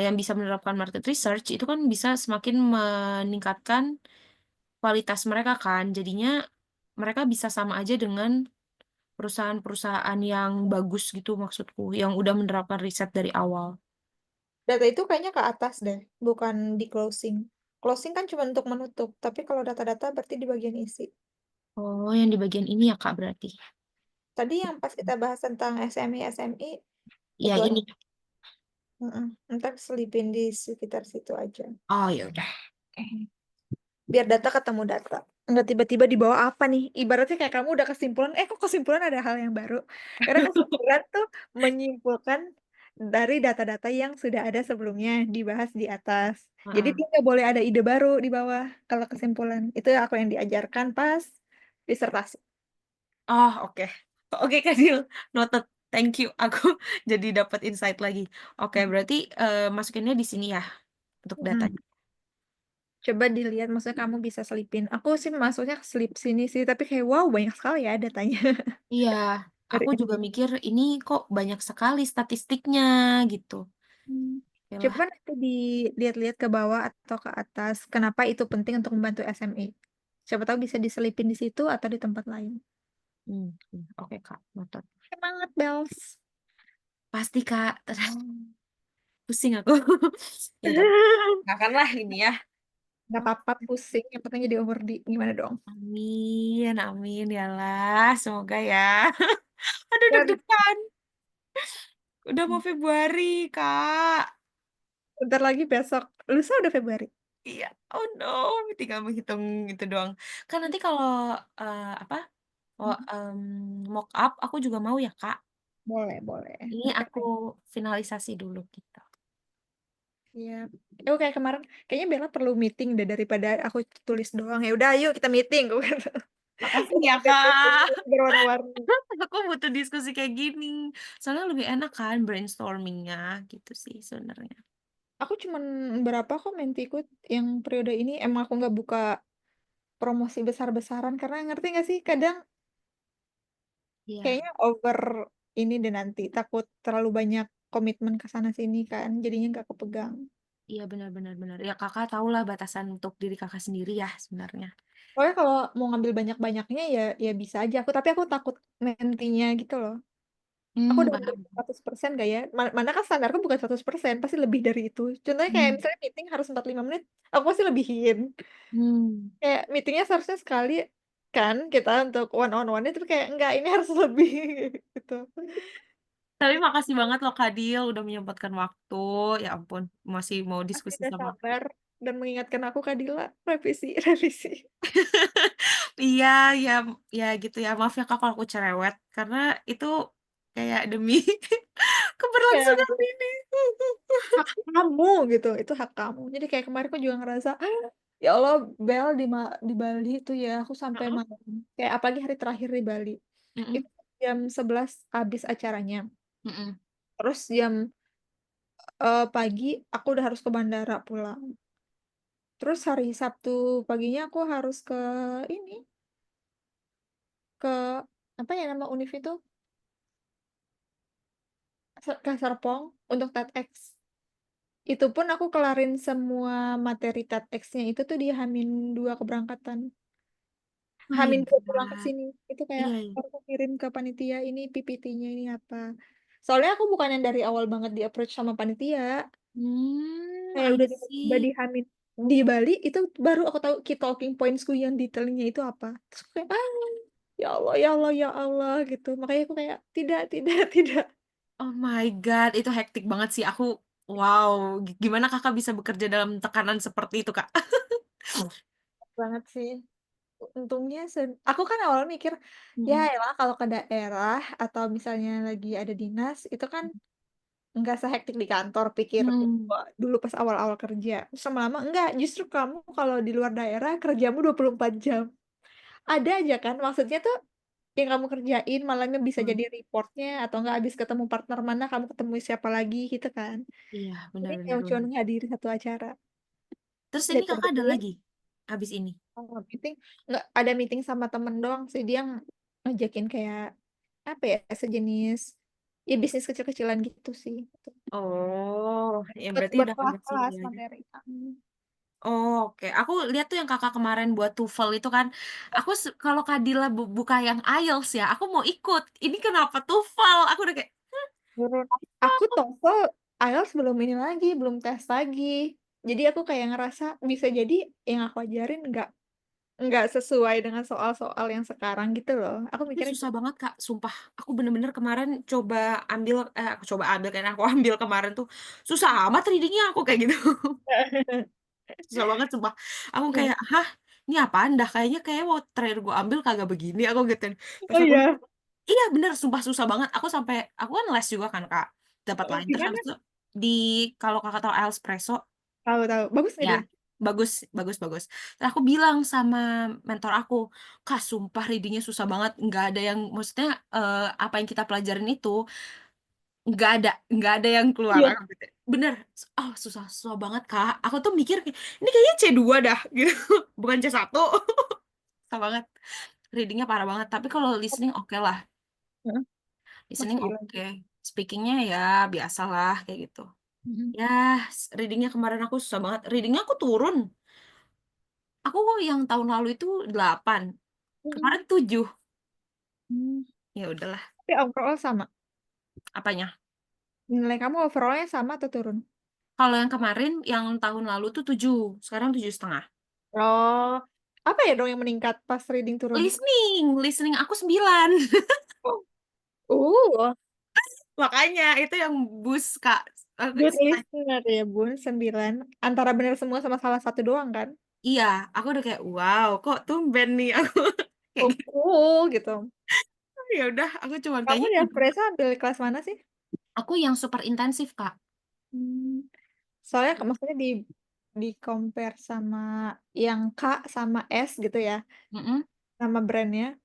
yang bisa menerapkan market research itu kan bisa semakin meningkatkan kualitas mereka kan. Jadinya mereka bisa sama aja dengan perusahaan-perusahaan yang bagus gitu maksudku, yang udah menerapkan riset dari awal. Data itu kayaknya ke atas deh, bukan di closing. Closing kan cuma untuk menutup, tapi kalau data-data berarti di bagian isi. Oh, yang di bagian ini ya Kak berarti. Tadi yang pas kita bahas tentang SMI, itu Yang aja. ini. Mm-mm. Ntar selipin di sekitar situ aja. Oh ya udah. Oke. Mhm. Biar data ketemu data. Nggak tiba-tiba di bawah apa nih? Ibaratnya kayak kamu udah kesimpulan, kok kesimpulan ada hal yang baru. Karena kesimpulan tuh menyimpulkan dari data-data yang sudah ada sebelumnya dibahas di atas. Jadi Heeh. dia nggak boleh ada ide baru di bawah kalau kesimpulan. Itu aku yang diajarkan pas disertasi. Oh, oke. Oke, Kak Dil. Noted. Thank you. Aku jadi dapat insight lagi. Oke, berarti masukinnya di sini ya untuk Mm. datanya. Coba dilihat, maksudnya kamu bisa selipin. Aku sih maksudnya selip sini sih, tapi kayak wow banyak sekali ya datanya. Iya, Dari aku juga mikir ini kok banyak sekali statistiknya gitu. Hmm. Oke lah. Coba nanti dilihat-lihat ke bawah atau ke atas. Kenapa itu penting untuk membantu SME? Siapa tahu bisa diselipin di situ atau di tempat lain. Oke, Kak. Noted. Semangat, Bells. Pasti, Kak. Pusing aku. Ya, tapi nggak akan lah ini ya. Nggak apa-apa pusing, yang penting jadi awardee. Gimana dong? Amin, amin ya lah. Semoga ya. Aduh, Dan deg-degan. Udah mau Februari, Kak. bentar lagi besok. Lusa udah Februari. Iya. Oh no, tinggal menghitung itu doang. Kan nanti kalau apa? Oh, mock up aku juga mau ya, Kak. Boleh, boleh. Ini Nanti aku finalisasi dulu gitu. ya. Kayak kemarin, kayaknya Bella perlu meeting deh daripada aku tulis doang. Ya udah, ayo kita meeting. Gue kata. Makasih Kita ya, diskusi Kak. berwarna-warni. Aku butuh diskusi kayak gini. Soalnya lebih enak kan brainstormingnya gitu sih sebenarnya. Aku cuman berapa kok ikut yang periode ini. Emang aku nggak buka promosi besar-besaran karena ngerti nggak sih kadang Iya, kayaknya over ini deh nanti takut terlalu banyak komitmen ke sana sini kan jadinya nggak kepegang. iya benar-benar benar. Ya kakak tahu lah batasan untuk diri kakak sendiri ya sebenarnya. Pokoknya kalau mau ngambil banyak-banyaknya ya ya bisa aja aku tapi aku takut nantinya gitu loh. Aku udah ngambil Paham. 100% gak ya? Mana kan standarku bukan 100% pasti lebih dari itu. Contohnya kayak Hmm. misalnya meeting harus 45 menit, aku pasti lebihin. Hmm. Kayak meetingnya seharusnya sekali kan kita untuk one on one itu kayak enggak ini harus lebih gitu. Tapi makasih banget loh Kak Dil udah menyempatkan waktu. Ya ampun, masih mau Pasti diskusi udah sama aku. sabar dan mengingatkan aku Kadila revisi revisi. Iya, ya, ya gitu ya. Maaf ya Kak kalau aku cerewet karena itu kayak demi Ya, keberlangsungan ini. hak kamu gitu, itu hak kamu. Jadi kayak kemarin aku juga ngerasa, ya Allah, Bel di Bali itu ya, aku sampai Heeh. malam. Kayak apalagi hari terakhir di Bali. Mm-mm. Itu jam 11 habis acaranya. Mm-mm. Terus jam pagi aku udah harus ke bandara pulang. Terus hari Sabtu paginya aku harus ke ini. ke apa ya nama univ itu, ke Serpong untuk TEDx. Itu pun aku kelarin semua materi TEDx-nya itu tuh di H-2 keberangkatan. My H-2 pulang ke God. sini. Itu kayak Iya, iya. aku kirim ke panitia ini PPT-nya ini apa. Soalnya aku bukan yang dari awal banget di-approach sama panitia. Kayak I udah tiba-tiba see. di Hamin di Bali itu baru aku tahu key talking points-ku yang detailnya itu apa. Terus aku kayak, ya Allah, ya Allah, ya Allah gitu. Makanya aku kayak tidak, tidak, tidak Oh my God, itu hektik banget sih. Aku, wow, gimana kakak bisa bekerja dalam tekanan seperti itu, Kak? banget sih. Untungnya aku kan awalnya mikir, ya Mm-mm. elah kalau ke daerah atau misalnya lagi ada dinas itu kan nggak sehektik di kantor pikirku Hmm. dulu pas awal-awal kerja. Terus lama-lama enggak, justru kamu kalau di luar daerah kerjamu 24 jam. Ada aja kan maksudnya tuh yang kamu kerjain malamnya bisa Hmm. jadi reportnya atau enggak habis ketemu partner mana kamu ketemu siapa lagi gitu kan. Iya, Jadi benar-benar kayak cuma benar. menghadiri satu acara. Terus Dan ini kakak ada kebetulan lagi habis ini. meeting nggak ada meeting sama temen doang sih dia ngajakin kayak apa ya sejenis ya bisnis kecil-kecilan gitu sih. Oh, ya berarti Buat udah koneksi kelas-kelas aja. materi. Oh, oke. Aku lihat tuh yang kakak kemarin buat TOEFL itu kan. Aku kalau Kadila buka yang IELTS ya, aku mau ikut. Ini kenapa TOEFL? Aku udah kayak, Menurut aku TOEFL, IELTS belum ini lagi, belum tes lagi. Jadi aku kayak ngerasa bisa jadi yang aku ajarin nggak sesuai dengan soal-soal yang sekarang gitu loh. Aku tapi mikirnya susah gitu. banget Kak. Sumpah, aku bener-bener kemarin aku coba ambil kan aku ambil kemarin tuh susah amat readingnya aku kayak gitu. Susah banget sumpah. Aku kayak, hah, ini apaan dah? Kayak mau terakhir gue ambil kagak begini. Aku gitu. Pas Oh aku, iya, iya bener, sumpah susah banget. Aku kan les juga kan Kak. Dapat line. Terus gimana? habis itu di, kalau kakak tahu Espresso, Tahu tahu. Bagus nggak ya, dia? bagus, bagus, bagus. Terus aku bilang sama mentor aku, Kak, sumpah readingnya susah banget. Nggak ada yang, maksudnya apa yang kita pelajarin itu nggak ada yang keluar. Iya. Aku gitu. Bener, oh susah, susah banget Kak. Aku tuh mikir, ini kayaknya C2 dah, gitu, bukan C1. Susah banget. Readingnya parah banget. Tapi kalau listening oke lah. Heeh, Listening masih oke. lagi. Speakingnya ya biasalah kayak gitu. Mhm. Ya, readingnya kemarin aku susah banget. Readingnya aku turun. Aku yang tahun lalu itu 8. Mhm. Kemarin 7. Hmm. Ya udahlah. Tapi overall sama. Apanya? Nilai kamu overallnya sama atau turun? Kalau yang kemarin, yang tahun lalu tuh 7. Sekarang 7,5. Oh, apa ya dong yang meningkat pas reading turun? Listening aku 9. Oh, Makanya itu yang boost Kak. good listener ya Bun, 9. Antara benar semua sama salah satu doang kan? Iya, aku udah kayak wow, kok tumben nih aku kayak Oh, gitu. cool gitu. Ya udah, aku cuman Kamu kayaknya di Espresso ambil kelas mana sih? aku yang super intensif Kak. Hmm. Soalnya maksudnya di compare sama yang K sama S gitu ya, Mm-mm. nama brandnya,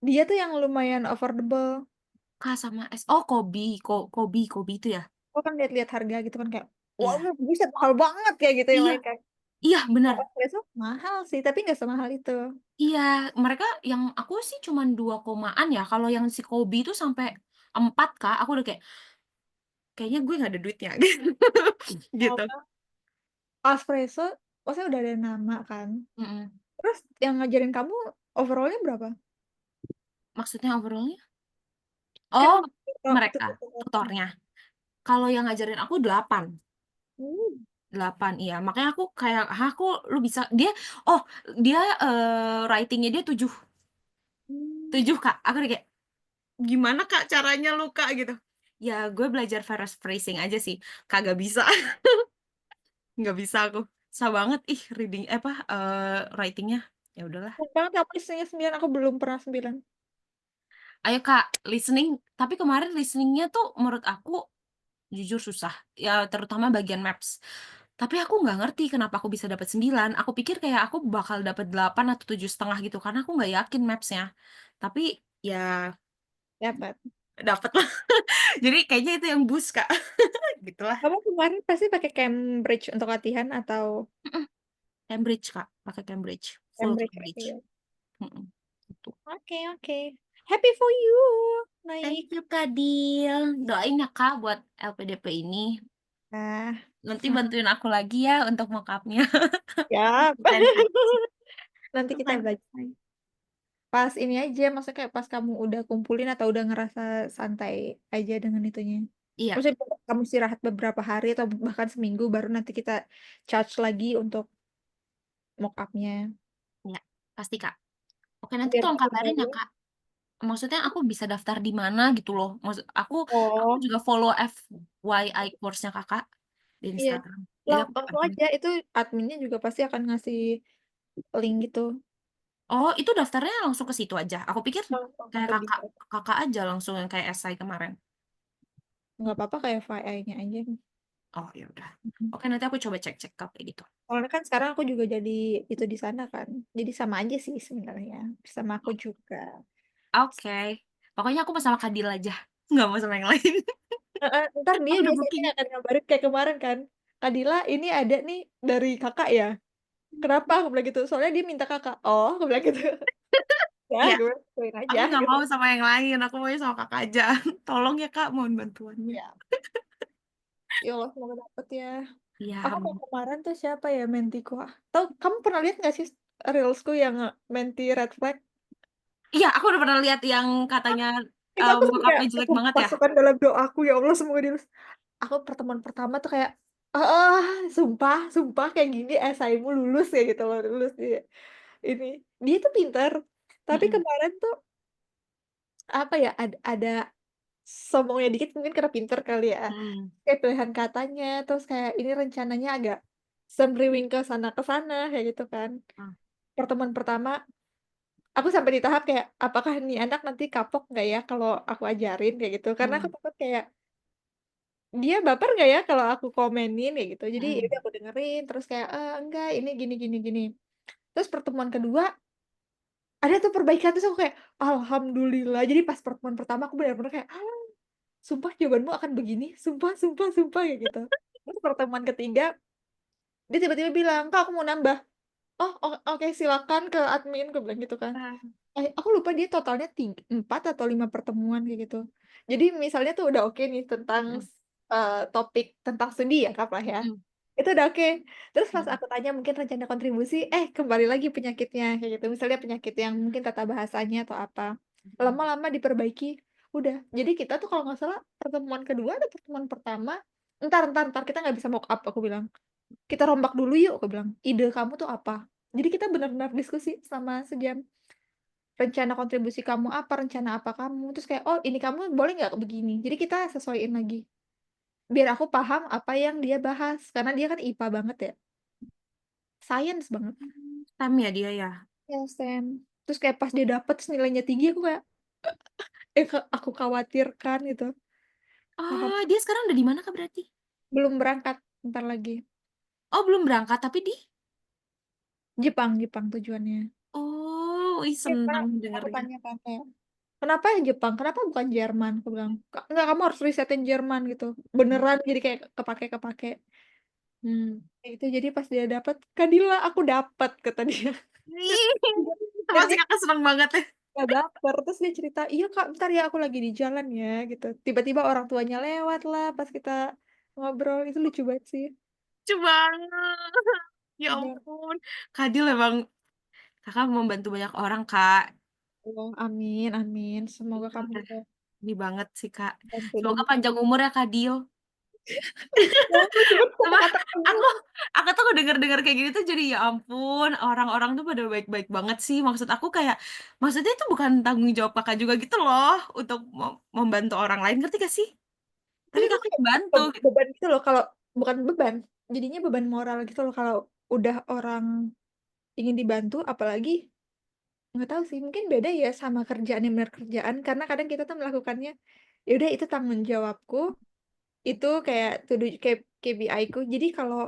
dia tuh yang lumayan affordable. K sama S. Oh, Kobi itu ya. Aku kan lihat-lihat harga gitu kan kayak, wah Iya. buset mahal banget kayak gitu yang Iya, lain kayak. iya benar. Kalau Espresso mahal sih, tapi nggak semahal itu. Iya, mereka yang aku sih cuman 2 komaan ya. Kalau yang si Kobi itu sampai 4 Kak. Aku udah kayak kayaknya gue nggak ada duitnya gitu. Kalau Espresso, maksudnya udah ada nama kan. Mm-mm. Terus yang ngajarin kamu overallnya berapa? Maksudnya overallnya? Kan Oh, itu mereka tutorialnya. tutornya. Kalau yang ngajarin aku 8. Hmm. 8 iya. Makanya aku kayak, "Hah, kok lu bisa?" Oh, dia writingnya dia 7. Hmm. 7, Kak. Aku udah kayak, "Gimana, Kak, caranya lu, Kak?" gitu. Ya, gue belajar phrasing aja sih. Kagak bisa. Nggak bisa aku. Susah banget writingnya. Ya udahlah. Enak banget kamu listennya 9, aku belum pernah 9. Ayo Kak, listening. Tapi kemarin listeningnya tuh menurut aku jujur susah. Ya terutama bagian maps. Tapi aku nggak ngerti kenapa aku bisa dapat 9. Aku pikir kayak aku bakal dapat 8 atau 7,5 gitu karena aku nggak yakin mapsnya. Tapi ya Dapat. dapet lah. Jadi kayaknya itu yang boost Kak. Gitulah. Kamu kemarin pasti pakai Cambridge untuk latihan atau Mm-mm. Cambridge Kak, pakai Cambridge, full Cambridge aja Cambridge. ya? Mm-mm. gitu. Oke oke. Happy for you, Thank naik. you Kak Dil, doain ya Kak buat LPDP ini, Nah, nanti semangat bantuin aku lagi ya untuk mock-up-nya. siap. Presentasi, Nanti kita belajar. selesai. Pas ini aja, maksudnya kayak pas kamu udah kumpulin atau udah ngerasa santai aja dengan itunya. Iya, Maksudnya kamu istirahat beberapa hari atau bahkan seminggu baru nanti kita charge lagi untuk mock up-nya. iya, pasti Kak. Oke, nanti Biar tolong kamu kabarin ya tahu. Kak, maksudnya aku bisa daftar di mana gitu loh, aku Oh, juga follow FYI course-nya Kakak di iya. Instagram, jadi aku Langsung pengen. aja, itu adminnya juga pasti akan ngasih link gitu. Oh, itu daftarnya langsung ke situ aja? Aku pikir Langsung kayak masuk Kakak gitu. Kakak aja langsung yang kayak esai kemarin. Nggak apa-apa kayak FYI-nya aja. Oh, ya udah. Mhm. Oke, nanti aku coba cek-cek kalau kayak gitu. Soalnya kan sekarang aku juga jadi itu di sana kan. Jadi sama aja sih sebenarnya. Sama aku juga. Oke, pokoknya aku mau sama Kadil aja, nggak mau sama yang lain. Heeh, entar dia Aku udah biasanya booking. akan ngabarin kayak kemarin kan, "Kak Dila, ini ada nih dari Kakak ya?" "Kenapa?" Aku bilang gitu, "Soalnya dia minta Kakak." "Oh," aku bilang gitu. "Ya," Iya, gue bilang, "gituin aku aja," nggak gitu. mau sama yang lain, aku maunya sama Kakak aja. Tolong ya Kak, mohon bantuannya. Iya. Ya Allah, semoga dapet ya. Iya, Aku kayak amin. kemarin tuh siapa ya mentiku, tahu kamu pernah lihat nggak sih reelsku yang, menti red flag? Iya, aku udah pernah lihat yang katanya, Itu aku sampai kayak, mock-up-nya jelek aku banget ya? masukkan dalam doaku, ya Allah semoga dia lulus. Aku pertemuan pertama tuh kayak, heeh, sumpah sumpah kayak gini esaimu lulus ya gitu loh, lulus dia ini. Dia tuh pinter, tapi Mhm, kemarin tuh, apa ya, ada sombongnya dikit mungkin karena pinter kali ya. mhm, Kayak pilihan katanya, terus kayak ini rencananya agak semriwing ke sana, kayak gitu kan. mmm, Pertemuan pertama, aku sampai di tahap kayak, apakah nih anak nanti kapok nggak ya kalau aku ajarin, kayak gitu. Karena aku mmm, takut kayak, dia baper nggak ya kalau aku komenin, kayak gitu. Jadi ya udah mhm, aku dengerin, terus kayak, enggak, ini gini gini gini." Terus pertemuan kedua, ada tuh perbaikan, terus aku kayak, "Alhamdulillah." Jadi pas pertemuan pertama aku bener-bener kayak, "Sumpah jawabanmu akan begini? Sumpah sumpah sumpah?" Kayak gitu. Terus pertemuan ketiga, dia tiba-tiba bilang, "Kak, aku mau nambah." "Oh, oke silakan ke admin," aku bilang gitu kan. ah, Aku lupa dia totalnya 4 atau 5 pertemuan kayak gitu. Jadi misalnya tuh udah oke nih tentang mhm, topik tentang studi ya anggaplah ya, mhm, itu udah oke. Terus pas mhm, aku tanya mungkin rencana kontribusi, kembali lagi penyakitnya kayak gitu. Misalnya penyakit yang mungkin tata bahasanya atau apa, mhm, lama-lama diperbaiki, udah. Jadi kita tuh kalau nggak salah pertemuan kedua atau pertemuan pertama, "Entar, kita nggak bisa mock up," aku bilang. "Kita rombak dulu yuk," aku bilang, "ide kamu tuh apa?" Jadi kita benar-benar diskusi selama sejam. Rencana kontribusi kamu apa, rencana apa kamu, terus kayak, "Oh ini kamu boleh nggak begini?" Jadi kita sesuaiin lagi, biar aku paham apa yang dia bahas, karena dia kan IPA banget ya, sains banget. STEM ya dia ya? Ya STEM. Terus kayak pas dia dapet terus nilainya tinggi aku kayak, aku khawatirkan gitu, takut Oh, dia sekarang udah di mana Kak berarti? belum berangkat, entar lagi. Oh, belum berangkat tapi di Jepang tujuannya. oh, ih Iya Kak, seneng aku dengernya. tanya kan kayak, "Kenapa Jepang? Kenapa bukan Jerman?" Aku bilang, Enggak, kamu harus risetin Jerman," gitu. Mhm, Beneran jadi kayak kepake. mmm. Kayak gitu, jadi pas dia dapet, "Kak Dila, aku dapet," kata dia. Terus Ih, dan pasti dia Kakak seneng banget ya? nggak baper, terus dia cerita, "Iya Kak, bentar ya aku lagi di jalan ya," gitu. Tiba-tiba orang tuanya lewat lah pas kita ngobrol, itu lucu banget sih. Lucu banget, ya Bener. ampun. Kadil emang Kakak membantu banyak orang, Kak. Allah, amin amin, semoga Itu kamu udah juga ini banget sih, Kak. bantu dan Semoga panjang umur ya, Kadil. ya ampun, cuman Sumpah kata-kata kamu. aku aku tuh denger-denger kayak gini tuh jadi ya ampun, orang-orang tuh pada baik-baik banget sih. Maksud aku kayak, maksudnya itu bukan tanggung jawab Kakak juga gitu loh, untuk membantu orang lain, ngerti gak sih? Tapi Tapi emang Kakak kayak membantu gitu. beban gitu loh kalau bukan beban, jadinya beban moral gitu loh kalau udah orang ingin dibantu, apalagi nggak tahu sih, mungkin beda ya sama kerjaan yang benar kerjaan, karena kadang kita tuh melakukannya, ya udah itu tanggung jawabku, itu kayak kayak KPI-ku, jadi kalau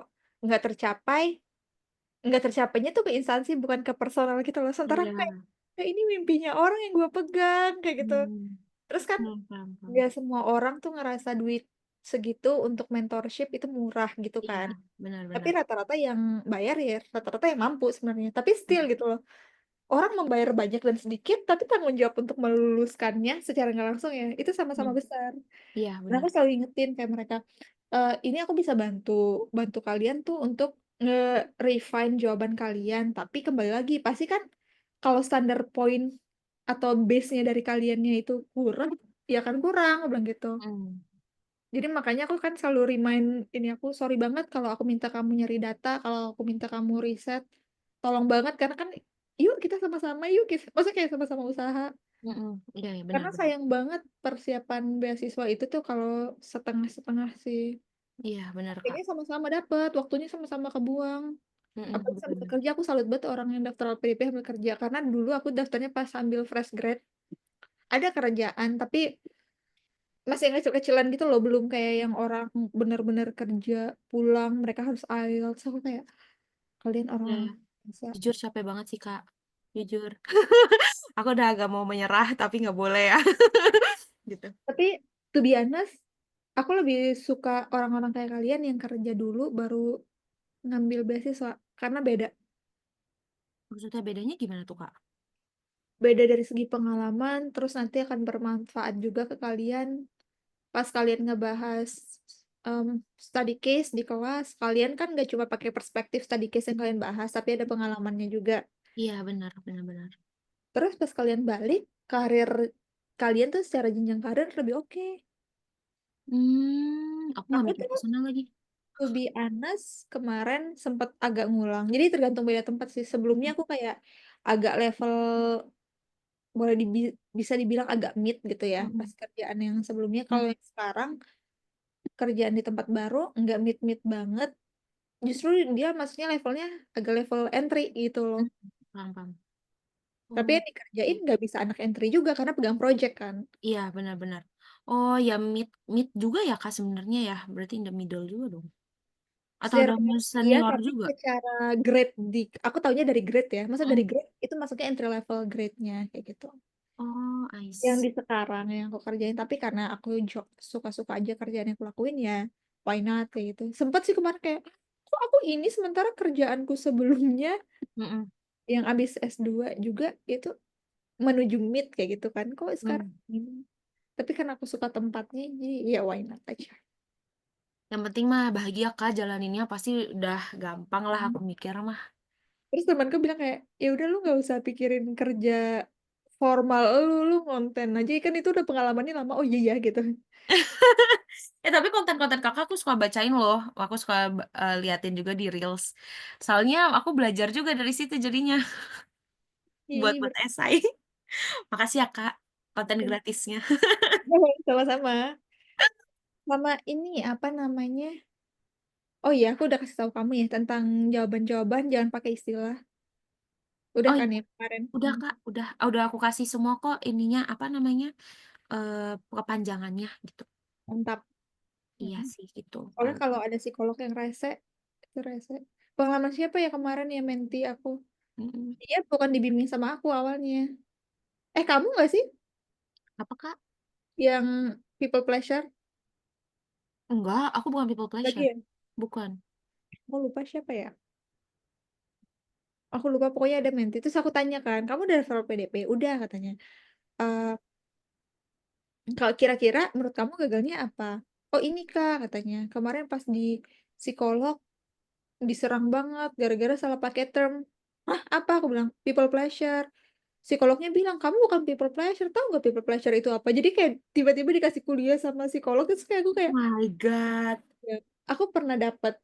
nggak tercapai, nggak tercapainya tuh ke instansi bukan ke personal gitu loh, sementara aku kayak, Iya, ini mimpinya orang yang gua pegang, kayak gitu. mmm, Terus kan paham paham. nggak semua orang tuh ngerasa duit segitu untuk mentorship itu murah gitu Iya, kan, benar tapi benar. rata-rata yang bayar ya rata-rata yang mampu sebenarnya, tapi still Mhm, gitu loh. orang membayar banyak dan sedikit, tapi tanggung jawab untuk meluluskannya secara nggak langsung ya, itu sama-sama Mhm, besar. iya Dan bener, aku selalu ingetin kayak mereka, "Ini aku bisa bantu bantu kalian tuh untuk nge-refine jawaban kalian, tapi kembali lagi, pasti kan kalau standar poin atau base-nya dari kaliannya itu kurang, ya kan kurang," aku bilang gitu. mhm, Jadi makanya aku kan selalu remind ini aku, "Sorry banget kalau aku minta kamu nyari data, kalau aku minta kamu riset, tolong banget karena kan yuk kita sama-sama yuk," maksudnya kayak sama-sama usaha. mhm, iya iya, bener Karena bener, sayang banget persiapan beasiswa itu tuh kalau setengah-setengah sih. iya bener, Kak, Kayaknya sama-sama dapet, waktunya sama-sama kebuang. mhm, Apalagi sambil bener, bekerja, aku salut banget orang yang daftar LPDP sambil kerja, karena dulu aku daftarnya pas sambil fresh grad, ada kerjaan tapi masih yang kecil-kecilan gitu loh, belum kayak yang orang bener-bener kerja, pulang, mereka harus IELTS, aku kayak, kalian iya, orang-orang bisa. jujur capek banget sih, Kak, jujur. Aku udah agak mau menyerah tapi nggak boleh ya, gitu. Tapi to be honest, aku lebih suka orang-orang kayak kalian yang kerja dulu baru ngambil beasiswa, karena beda. Maksudnya bedanya gimana tuh, Kak? Beda dari segi pengalaman, terus nanti akan bermanfaat juga ke kalian pas kalian ngebahas, study case di kelas, kalian kan nggak cuma pakai perspektif study case yang kalian bahas, tapi ada pengalamannya juga. Iya bener bener bener. Terus pas kalian balik, karir kalian tuh secara jenjang karir lebih oke. Aku nggak Aku mikir tuh ke sana lagi. to be honest, kemarin sempet agak ngulang. Jadi tergantung beda tempat sih. Sebelumnya aku kayak agak level boleh bisa dibilang agak mid gitu ya, pas Mhm, kerjaan yang sebelumnya. Kalau mmm, yang sekarang kerjaan di tempat baru nggak mid-mid banget, justru dia masuknya levelnya agak level entry gitu loh. mmm, paham paham. Tapi yang Oke. dikerjain nggak bisa anak entry juga karena pegang project kan. Iya bener bener. Oh ya mid mid juga ya, Kak, sebenarnya ya? Berarti in the middle juga dong? Atau Secara udah mau teori iya, senior tapi juga? secara grade aku taunya dari grade ya, masa dari Mhm. grade itu masuknya entry level grade-nya kayak gitu. Oh, I Yang di see. sekarang yang aku kerjain, tapi karena aku suka-suka aja kerjaan yang aku lakuin ya, why not kayak gitu. Sempet sih kemarin kayak, kok aku ini sementara kerjaanku sebelumnya Mhm, yang abis S2 juga itu menuju mid kayak gitu kan, kok sekarang mmm. ini. Tapi karena aku suka tempatnya, jadi ya why not aja. Yang penting mah bahagia, Kak, jalaninnya pasti udah gampang lah Mhm. aku mikir mah. Terus temanku bilang kayak, "Ya udah lu nggak usah pikirin kerja formal lu ngonten aja, kan itu udah pengalamannya lama." Oh iya ya gitu. Tapi konten-konten Kakak aku suka bacain loh, aku suka liatin juga di reels. Soalnya aku belajar juga dari situ jadinya, Iya buat iya buat esai. Makasih ya, Kak, konten gratisnya. sama-sama. Sama ini, apa namanya, oh iya aku udah kasih tahu kamu ya tentang jawaban-jawaban jangan pakai istilah. Udah Oh kan iya, ya kemarin? udah, Kak, udah aku kasih semua kok ininya, apa namanya, kepanjangannya gitu. Mantap. Iya Mhm. sih gitu, Soalnya kalau kalau ada psikolog yang rese, itu rese. Pengalaman siapa ya kemarin ya menti aku? mhm. Dia bukan dibimbing sama aku awalnya. Kamu nggak sih Apa, Kak? yang people pleasure? Enggak, aku bukan people Lagi pleasure, ya? bukan. Aku lupa siapa ya? Aku lupa pokoknya ada menti. Terus aku tanya kan, "Kamu udah daftar PDP?" "Udah," katanya. Eee, "Kalau kira-kira menurut kamu gagalnya apa?" "Oh ini Kak," katanya, "kemarin pas di psikolog diserang banget gara-gara salah pakai term." "Hah, apa?" Aku bilang, "People pleasure." Psikolognya bilang, "Kamu bukan people pleasure, tahu nggak people pleasure itu apa?" Jadi kayak tiba-tiba dikasih kuliah sama psikolog, terus kayak aku kayak, My God. ya aku pernah dapat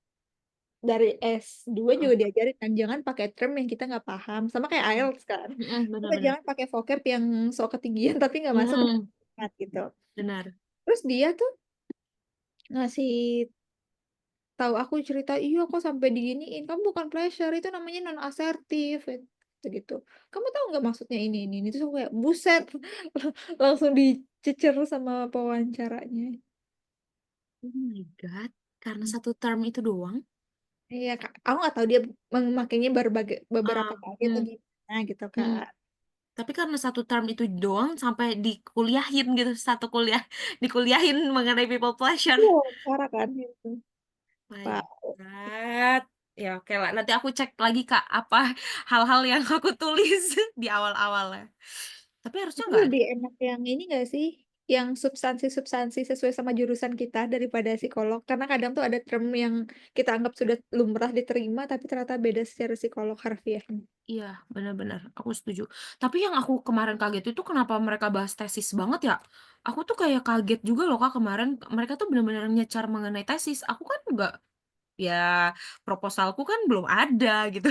dari S2 Heeh, juga diajarin kan, jangan pakai term yang kita nggak paham, sama kayak mhm, IELTS kan. mhm, bener Kita bener. jangan pakai vocab yang sok ketinggian tapi nggak masuk ke Mhm, kalimat gitu. bener. Terus dia tuh ngasih tahu aku cerita, "Iya kok sampai diginiin, kamu bukan pleasure, itu namanya non asertif," gitu-gitu. "Kamu tahu nggak maksudnya ini?" Terus aku kayak, buset, langsung dicecer sama pewawancaranya. Oh my God, karena satu term itu doang? Iya, Kak, aku nggak tahu dia memakainya beberapa Ah, kali atau mhm, gimana gitu, mhm. Kak. Tapi karena satu term itu doang sampai dikuliahin gitu, satu kuliah dikuliahin mengenai people pleasure. Iya, parah kan itu, My Pak. God. Ya oke lah, nanti aku cek lagi Kak, apa hal-hal yang aku tulis di awal-awalnya. Tapi harusnya Itu nggak ada. lebih enak yang ini nggak sih, yang substansi-substansi sesuai sama jurusan kita daripada psikolog. Karena kadang tuh ada term yang kita anggap sudah lumrah diterima, tapi ternyata beda secara psikolog harfiahnya. Iya, benar-benar, aku setuju. Tapi yang aku kemarin kaget itu kenapa mereka bahas tesis banget ya? Aku tuh kayak kaget juga loh Kak kemarin, mereka tuh benar-benar nyecar mengenai tesis. Aku kan nggak, ya proposalku kan belum ada gitu.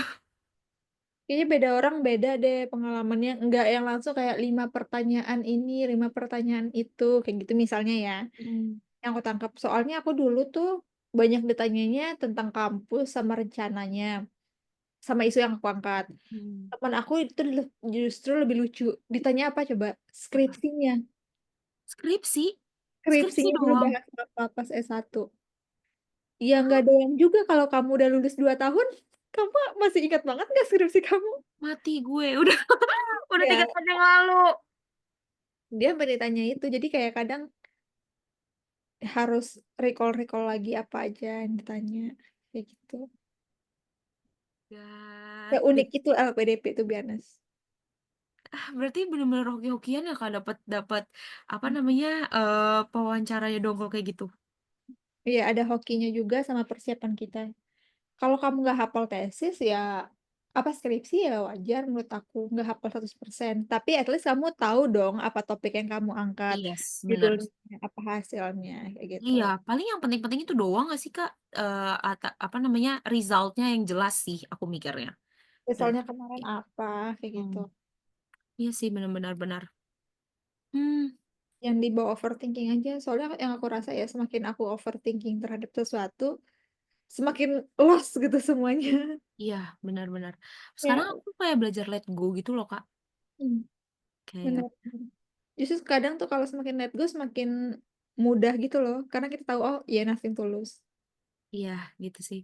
Kayaknya beda orang beda deh pengalamannya, nggak yang langsung kayak 5 pertanyaan ini, 5 pertanyaan itu, kayak gitu misalnya ya. Mhm, Yang aku tangkap, soalnya aku dulu tuh banyak ditanyanya tentang kampus sama rencananya, sama isu yang aku angkat. mhm. Teman aku itu justru lebih lucu, ditanya apa coba? Apa? Skripsinya. Skripsi? Skripsi Skripsinya dulu doang? bahas apa pas S1. Ya nggak doyan juga kalau kamu udah lulus 2 tahun, kamu masih ingat banget nggak skripsi kamu? Mati gue, udah udah 3 Ya, tahun yang lalu. dia beritanya itu, jadi kayak kadang harus recall-recall lagi apa aja yang ditanya, kayak gitu. Ya, Ya unik itu LPDP to be honest. berarti bener-bener hoki-hokian ya Kak, dapat dapat, apa namanya, pewawancaranya dongkol kayak gitu? Iya, ada hokinya juga sama persiapan kita. Kalau kamu nggak hafal tesis ya apa skripsi ya wajar menurut aku, nggak hafal 100%. Tapi at least kamu tahu dong apa topik yang kamu angkat, Yes, bener. judulnya, apa hasilnya, kayak gitu. Iya, paling yang penting-penting itu doang nggak sih, Kak? Apa namanya, result-nya yang jelas sih aku mikirnya. Dan Misalnya kemarin apa, kayak gitu. mhm, iya sih bener bener bener. Mmm, Yang dibawa overthinking aja, soalnya yang aku rasa ya semakin aku overthinking terhadap sesuatu, semakin lost gitu semuanya. iya, bener bener. Ya, Sekarang aku kayak belajar let go gitu loh, Kak. mmm, Kayak bener bener. Justru kadang tuh kalau semakin let go semakin mudah gitu loh, karena kita tahu, oh ya nothing to lose. iya, gitu sih.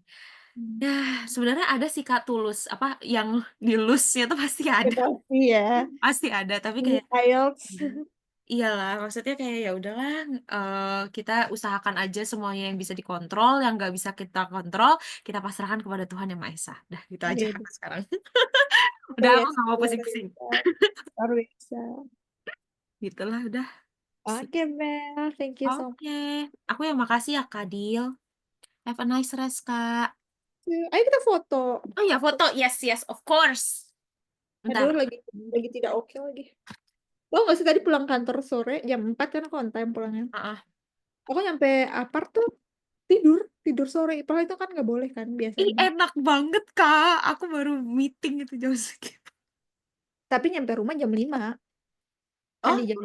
Mmm. Ya, sebenarnya ada sih, Kak, tulus, apa, yang di lose-nya tuh pasti ada Motivasi ya, pasti ada, tapi ini kayak IELTS. iyalah, maksudnya kayak ya udahlah, kita usahakan aja semuanya yang bisa dikontrol, yang nggak bisa kita kontrol, kita pasrahkan kepada Tuhan Yang Maha Esa. Dah gitu aja Iya, aku sekarang. Udah aku yes, nggak mau luar pusing-pusing. biasa, luar biasa. Gitulah udah, sip. Oke Mel, thank you so much. Oke, aku yang makasih ya Kak Dil. Have a nice rest, Kak. Ayo kita foto. Oh ya foto, yes yes, of course. Aduh, Bentar. lagi tidak oke lagi. Lo nggak sih tadi pulang kantor sore jam 4 kan aku on time pulangnya. Heeh. Aku nyampe apart tuh tidur, tidur sore. Padahal itu kan nggak boleh kan Ih, biasanya. enak banget, Kak. Aku baru meeting itu jam segitu. Tapi nyampe rumah jam 5 kan Oh, di jam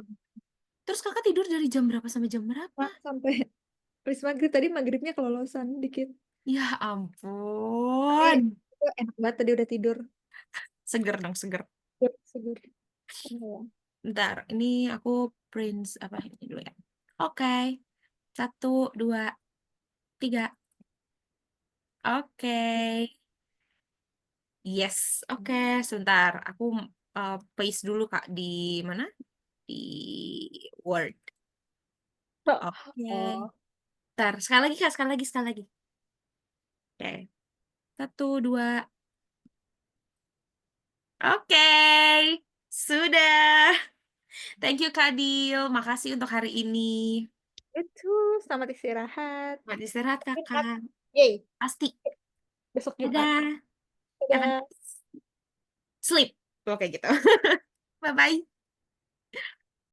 terus Kakak tidur dari jam berapa sampai jam berapa? 5 sampai habis maghrib. Tadi maghribnya kelolosan dikit. Ya Tapi ampun. itu enak banget tadi udah tidur. Seger dong, seger. Seger, seger. Oh, Bentar, ini aku print apa ini dulu ya. Oke, 1, 2, 3. Oke. Yes, oke. Sebentar, aku paste dulu Kak di mana? Di Word. ya. Oke. Oh, Bentar, sekali lagi Kak, sekali lagi, sekali lagi. Oke. 1, 2. Oke. Sudah. Thank you Kak Dil. Makasih untuk hari ini. itu selamat istirahat. Selamat istirahat Jumat. Kakak. Yeay, Pasti. besok Jumat. Dadah. Have a Dadah. nice sleep. Oke gitu. Bye-bye.